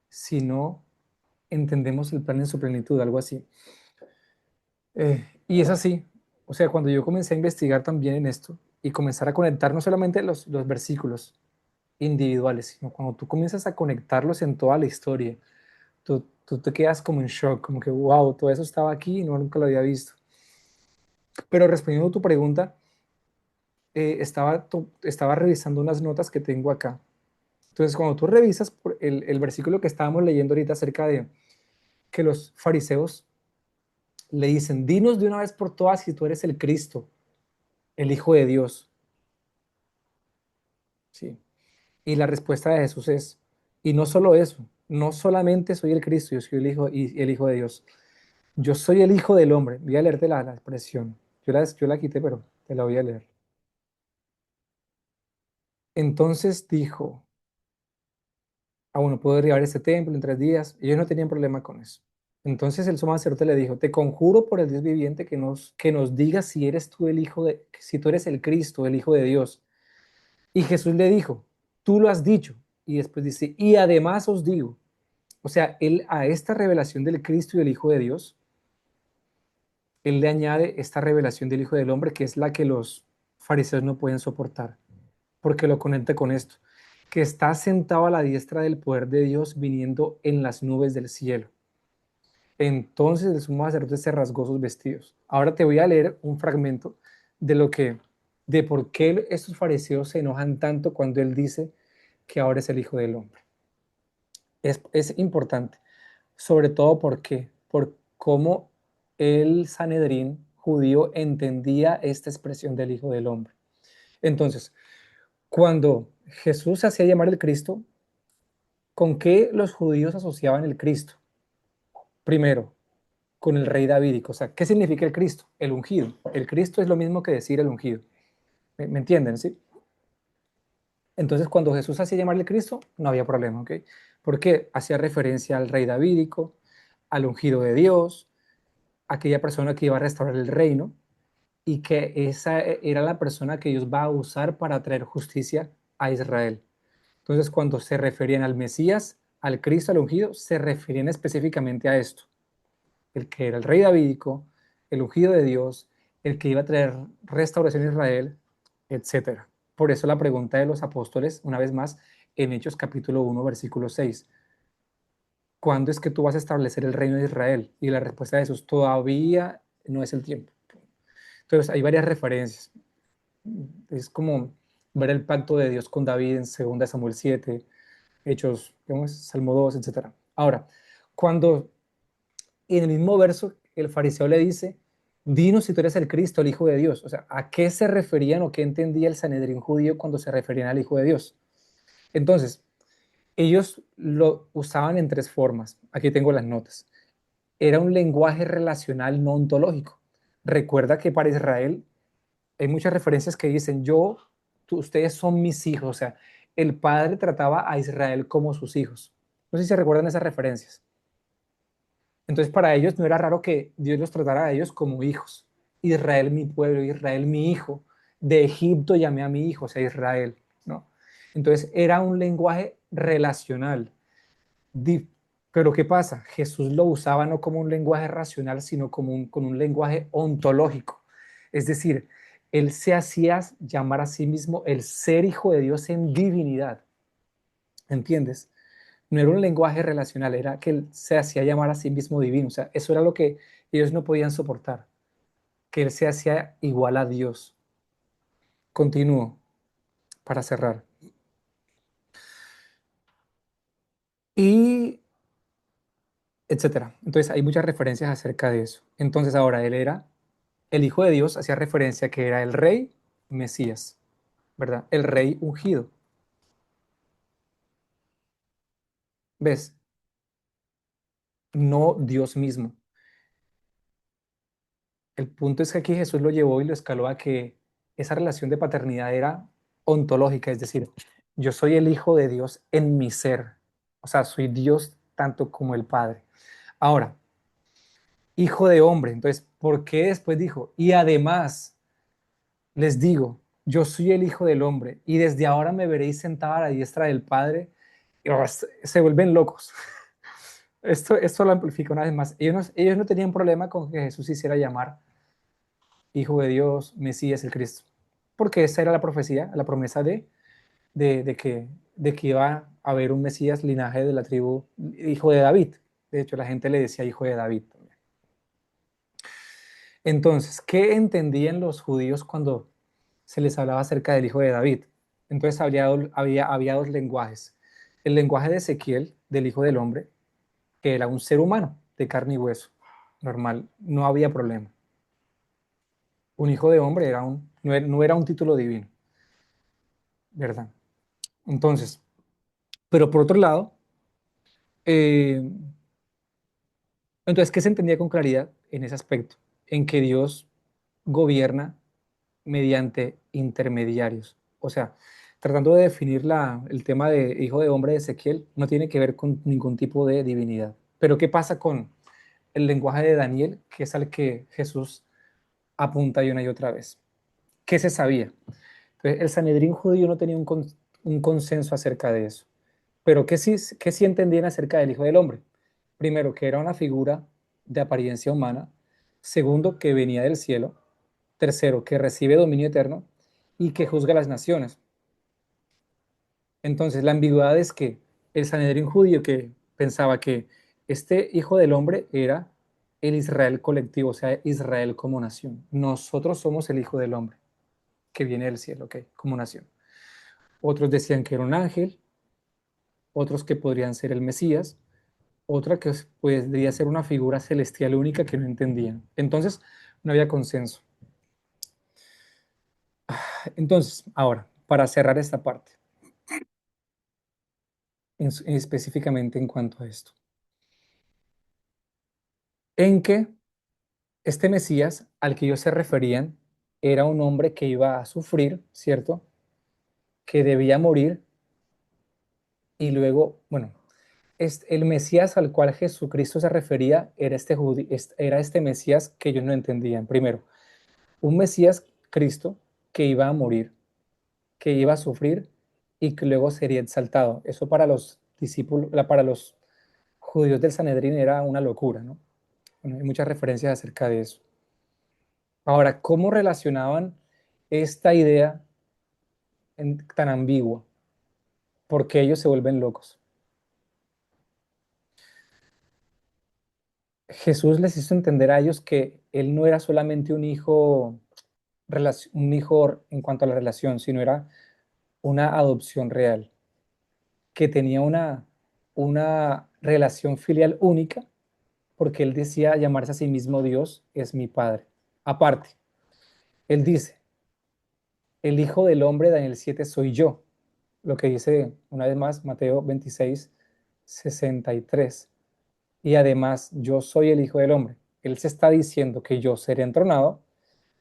si no entendemos el plan en su plenitud, algo así. Y es así, o sea, cuando yo comencé a investigar también en esto y comenzar a conectar no solamente los versículos individuales, sino cuando tú comienzas a conectarlos en toda la historia, tú te quedas como en shock, como que, wow, todo eso estaba aquí y no, nunca lo había visto. Pero respondiendo a tu pregunta, estaba revisando unas notas que tengo acá. Entonces, cuando tú revisas el versículo que estábamos leyendo ahorita acerca de que los fariseos le dicen, dinos de una vez por todas si tú eres el Cristo, el Hijo de Dios. ¿Sí? Y la respuesta de Jesús es, y no solo eso, no solamente soy el Cristo, yo soy el Hijo, y el Hijo de Dios. Yo soy el Hijo del Hombre. Voy a leerte la expresión. Yo la quité, pero te la voy a leer. Entonces dijo, bueno, puedo derribar este templo en 3 días. Ellos no tenían problema con eso. Entonces el sumo sacerdote le dijo, te conjuro por el Dios viviente que nos digas si eres tú el hijo de, si tú eres el Cristo, el Hijo de Dios. Y Jesús le dijo, tú lo has dicho. Y después dice, y además os digo. O sea, él a esta revelación del Cristo y del Hijo de Dios, él le añade esta revelación del Hijo del Hombre, que es la que los fariseos no pueden soportar, porque lo conecta con esto, que está sentado a la diestra del poder de Dios viniendo en las nubes del cielo. Entonces el sumo sacerdote se rasgó sus vestidos. Ahora te voy a leer un fragmento de lo que, de por qué estos fariseos se enojan tanto cuando él dice que ahora es el Hijo del Hombre. Es importante, sobre todo porque, por cómo el Sanedrín judío entendía esta expresión del Hijo del Hombre. Entonces, cuando Jesús se hacía llamar el Cristo, ¿con qué los judíos asociaban el Cristo? Primero, con el rey davídico. O sea, ¿qué significa el Cristo? El ungido. El Cristo es lo mismo que decir el ungido. ¿Me entienden? ¿Sí? Entonces, cuando Jesús hacía llamar el Cristo, no había problema, ¿ok? Porque hacía referencia al rey davídico, al ungido de Dios, aquella persona que iba a restaurar el reino y que esa era la persona que Dios va a usar para traer justicia a Israel. Entonces, cuando se referían al Mesías, al Cristo, al ungido, se referían específicamente a esto, el que era el rey davídico, el ungido de Dios, el que iba a traer restauración a Israel, etcétera. Por eso la pregunta de los apóstoles, una vez más, en Hechos capítulo 1, versículo 6, ¿cuándo es que tú vas a establecer el reino de Israel? Y la respuesta de Jesús, todavía no es el tiempo. Entonces hay varias referencias. Es como ver el pacto de Dios con David en 2 Samuel 7, Hechos, Salmo 2, etcétera. Ahora, cuando en el mismo verso el fariseo le dice, dinos si tú eres el Cristo, el Hijo de Dios. O sea, ¿a qué se referían o qué entendía el Sanedrín judío cuando se referían al Hijo de Dios? Entonces, ellos lo usaban en tres formas. Aquí tengo las notas. Era un lenguaje relacional no ontológico. Recuerda que para Israel hay muchas referencias que dicen, ustedes son mis hijos. O sea, el padre trataba a Israel como sus hijos. No sé si se recuerdan esas referencias. Entonces, para ellos no era raro que Dios los tratara a ellos como hijos. Israel mi pueblo, Israel mi hijo. De Egipto llamé a mi hijo, o sea, Israel, ¿no? Entonces, era un lenguaje relacional. Pero ¿qué pasa? Jesús lo usaba no como un lenguaje racional, sino con un lenguaje ontológico. Es decir, él se hacía llamar a sí mismo el ser hijo de Dios en divinidad. ¿Entiendes? No era un lenguaje relacional, era que él se hacía llamar a sí mismo divino. O sea, eso era lo que ellos no podían soportar, que él se hacía igual a Dios. Continúo para cerrar. Y etcétera. Entonces hay muchas referencias acerca de eso. Entonces ahora él era el Hijo de Dios, hacía referencia a que era el rey Mesías, ¿verdad? El rey ungido. ¿Ves? No Dios mismo. El punto es que aquí Jesús lo llevó y lo escaló a que esa relación de paternidad era ontológica, es decir, yo soy el Hijo de Dios en mi ser, o sea, soy Dios tanto como el Padre. Ahora, Hijo de hombre, entonces, ¿por qué después dijo? Y además les digo, yo soy el Hijo del Hombre y desde ahora me veréis sentado a la diestra del Padre. Y, se vuelven locos. Esto lo amplifica una vez más. Ellos no tenían problema con que Jesús hiciera llamar Hijo de Dios, Mesías, el Cristo, porque esa era la profecía, la promesa de que iba a haber un Mesías, linaje de la tribu, hijo de David. De hecho, la gente le decía hijo de David también. Entonces, ¿qué entendían los judíos cuando se les hablaba acerca del hijo de David? Entonces había dos lenguajes. El lenguaje de Ezequiel, del hijo del hombre, que era un ser humano de carne y hueso, normal, no había problema. Un hijo de hombre no era un título divino, ¿verdad? Entonces, pero por otro lado, eh, entonces, ¿qué se entendía con claridad en ese aspecto? En que Dios gobierna mediante intermediarios. O sea, tratando de definir el tema de hijo de hombre de Ezequiel, no tiene que ver con ningún tipo de divinidad. Pero ¿qué pasa con el lenguaje de Daniel, que es al que Jesús apunta una y otra vez. ¿Qué se sabía? Entonces, el Sanedrín judío no tenía un consenso acerca de eso. Pero qué sí entendían acerca del Hijo del Hombre? Primero, que era una figura de apariencia humana. Segundo, que venía del cielo. Tercero, que recibe dominio eterno y que juzga a las naciones. Entonces, la ambigüedad es que el Sanedrín judío que pensaba que este Hijo del Hombre era el Israel colectivo, o sea, Israel como nación. Nosotros somos el Hijo del Hombre que viene del cielo, ¿ok? Como nación. Otros decían que era un ángel, otros que podrían ser el Mesías, otra que podría ser una figura celestial única que no entendían. Entonces, no había consenso. Entonces, ahora, para cerrar esta parte, específicamente en cuanto a esto, en que este Mesías al que ellos se referían era un hombre que iba a sufrir, ¿cierto? Que debía morir y luego, bueno, el Mesías al cual Jesucristo se refería era este Mesías que ellos no entendían. Primero, un Mesías Cristo que iba a morir, que iba a sufrir y que luego sería exaltado. Eso para los discípulos, para los judíos del Sanedrín era una locura, ¿no? Bueno, hay muchas referencias acerca de eso. Ahora, ¿cómo relacionaban esta idea tan ambigua? Porque ellos se vuelven locos. Jesús les hizo entender a ellos que él no era solamente un hijo en cuanto a la relación, sino era una adopción real, que tenía una relación filial única, porque él decía llamarse a sí mismo Dios es mi Padre. Aparte, él dice, el Hijo del Hombre, Daniel 7, soy yo, lo que dice una vez más Mateo 26, 63. Y además, yo soy el Hijo del Hombre. Él se está diciendo que yo seré entronado,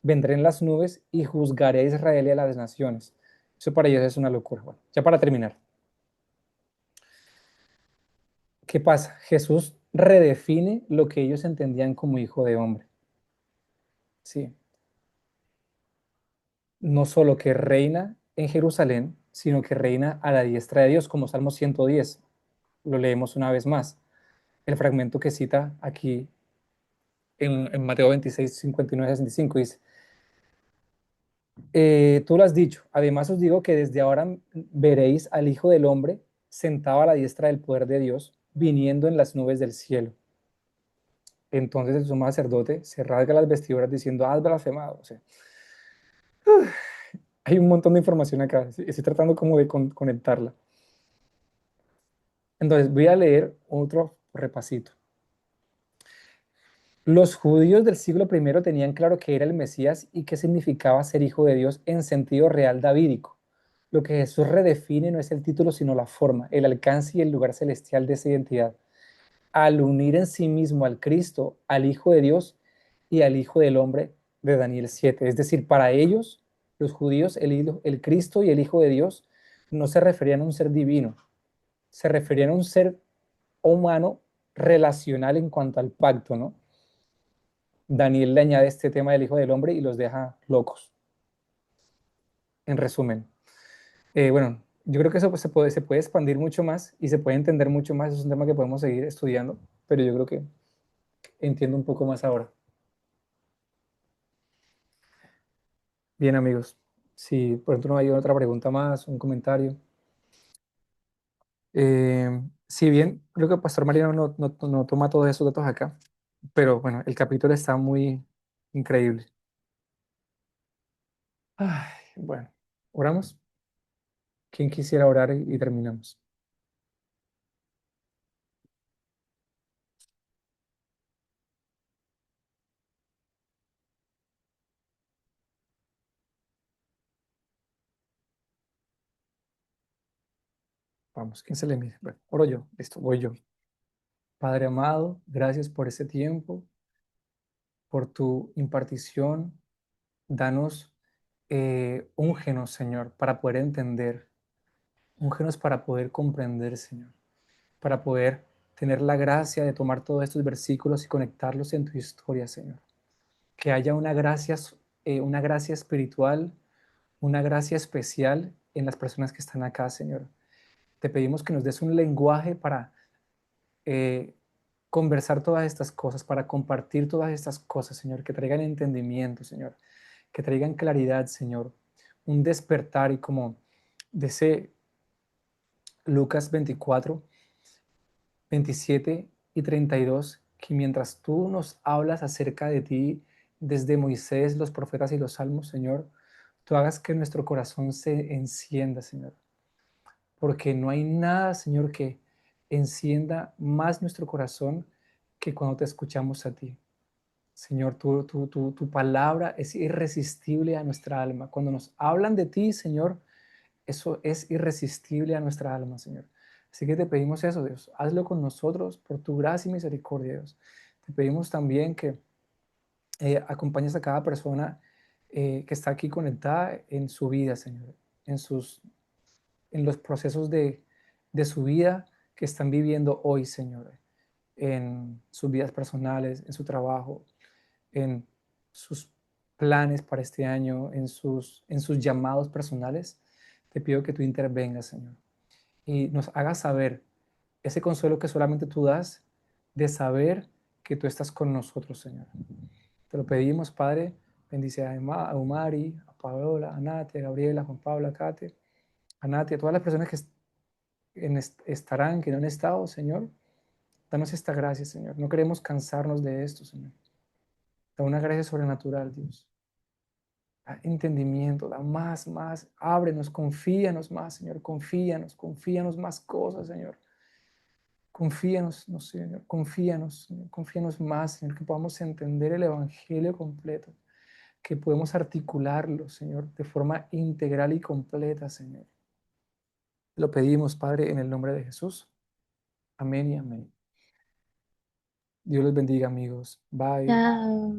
vendré en las nubes y juzgaré a Israel y a las naciones. Eso para ellos es una locura. Bueno, ya para terminar, ¿qué pasa? Jesús redefine lo que ellos entendían como hijo de hombre. Sí. No solo que reina en Jerusalén, sino que reina a la diestra de Dios, como Salmo 110. Lo leemos una vez más. El fragmento que cita aquí en Mateo 26, 59, 65 dice, tú lo has dicho, además os digo que desde ahora veréis al Hijo del Hombre sentado a la diestra del poder de Dios, viniendo en las nubes del cielo. Entonces el sumo sacerdote se rasga las vestiduras diciendo, has blasfemado. O sea, hay un montón de información acá, estoy tratando como de conectarla. Entonces voy a leer otro repasito. Los judíos del siglo I tenían claro que era el Mesías y qué significaba ser hijo de Dios en sentido real davídico. Lo que Jesús redefine no es el título, sino la forma, el alcance y el lugar celestial de esa identidad. Al unir en sí mismo al Cristo, al Hijo de Dios y al Hijo del Hombre de Daniel 7. Es decir, para ellos, los judíos, el Cristo y el Hijo de Dios no se referían a un ser divino, se referían a un ser humano relacional en cuanto al pacto, ¿no? Daniel le añade este tema del Hijo del Hombre y los deja locos. En resumen, bueno, yo creo que eso pues, se puede expandir mucho más y se puede entender mucho más. Es un tema que podemos seguir estudiando, pero yo creo que entiendo un poco más ahora. Bien, amigos. Si por ejemplo no hay otra pregunta más, un comentario. Si bien creo que el Pastor Mariano no toma todos esos datos acá, pero bueno, el capítulo está muy increíble. Ay, bueno, oramos. ¿Quién quisiera orar y terminamos? Vamos, ¿quién se le mide? Bueno, oro yo, listo, voy yo. Padre amado, gracias por este tiempo, por tu impartición. Danos, úngenos, Señor, para poder entender, úngenos para poder comprender, Señor, para poder tener la gracia de tomar todos estos versículos y conectarlos en tu historia, Señor. Que haya una gracia espiritual, una gracia especial en las personas que están acá, Señor. Te pedimos que nos des un lenguaje para eh, conversar todas estas cosas, para compartir todas estas cosas, Señor, que traigan entendimiento, Señor, que traigan claridad, Señor, un despertar y como dice Lucas 24, 27 y 32, que mientras tú nos hablas acerca de ti desde Moisés, los profetas y los salmos, Señor, tú hagas que nuestro corazón se encienda, Señor, porque no hay nada, Señor, que encienda más nuestro corazón que cuando te escuchamos a ti. Señor, tu palabra es irresistible a nuestra alma. Cuando nos hablan de ti, Señor, eso es irresistible a nuestra alma, Señor. Así que te pedimos eso, Dios. Hazlo con nosotros por tu gracia y misericordia, Dios. Te pedimos también que acompañes a cada persona que está aquí conectada en su vida, Señor, en en los procesos de su vida que están viviendo hoy, Señor, en sus vidas personales, en su trabajo, en sus planes para este año, en sus llamados personales. Te pido que tú intervengas, Señor, y nos hagas saber ese consuelo que solamente tú das de saber que tú estás con nosotros, Señor. Te lo pedimos, Padre. Bendice a Umari, a Paola, a Nate, a Gabriela, a Juan Pablo, a Kate, a Nati, a todas las personas que estarán, que no han estado, Señor. Danos esta gracia, Señor. No queremos cansarnos de esto, Señor. Da una gracia sobrenatural, Dios. Da entendimiento, da más. Ábrenos, confíanos más, Señor. Confíanos más cosas, Señor. Confíanos, no, Señor. Señor. Confíanos más, Señor, que podamos entender el Evangelio completo, que podemos articularlo, Señor, de forma integral y completa, Señor. Lo pedimos, Padre, en el nombre de Jesús. Amén y amén. Dios los bendiga, amigos. Bye. Chao.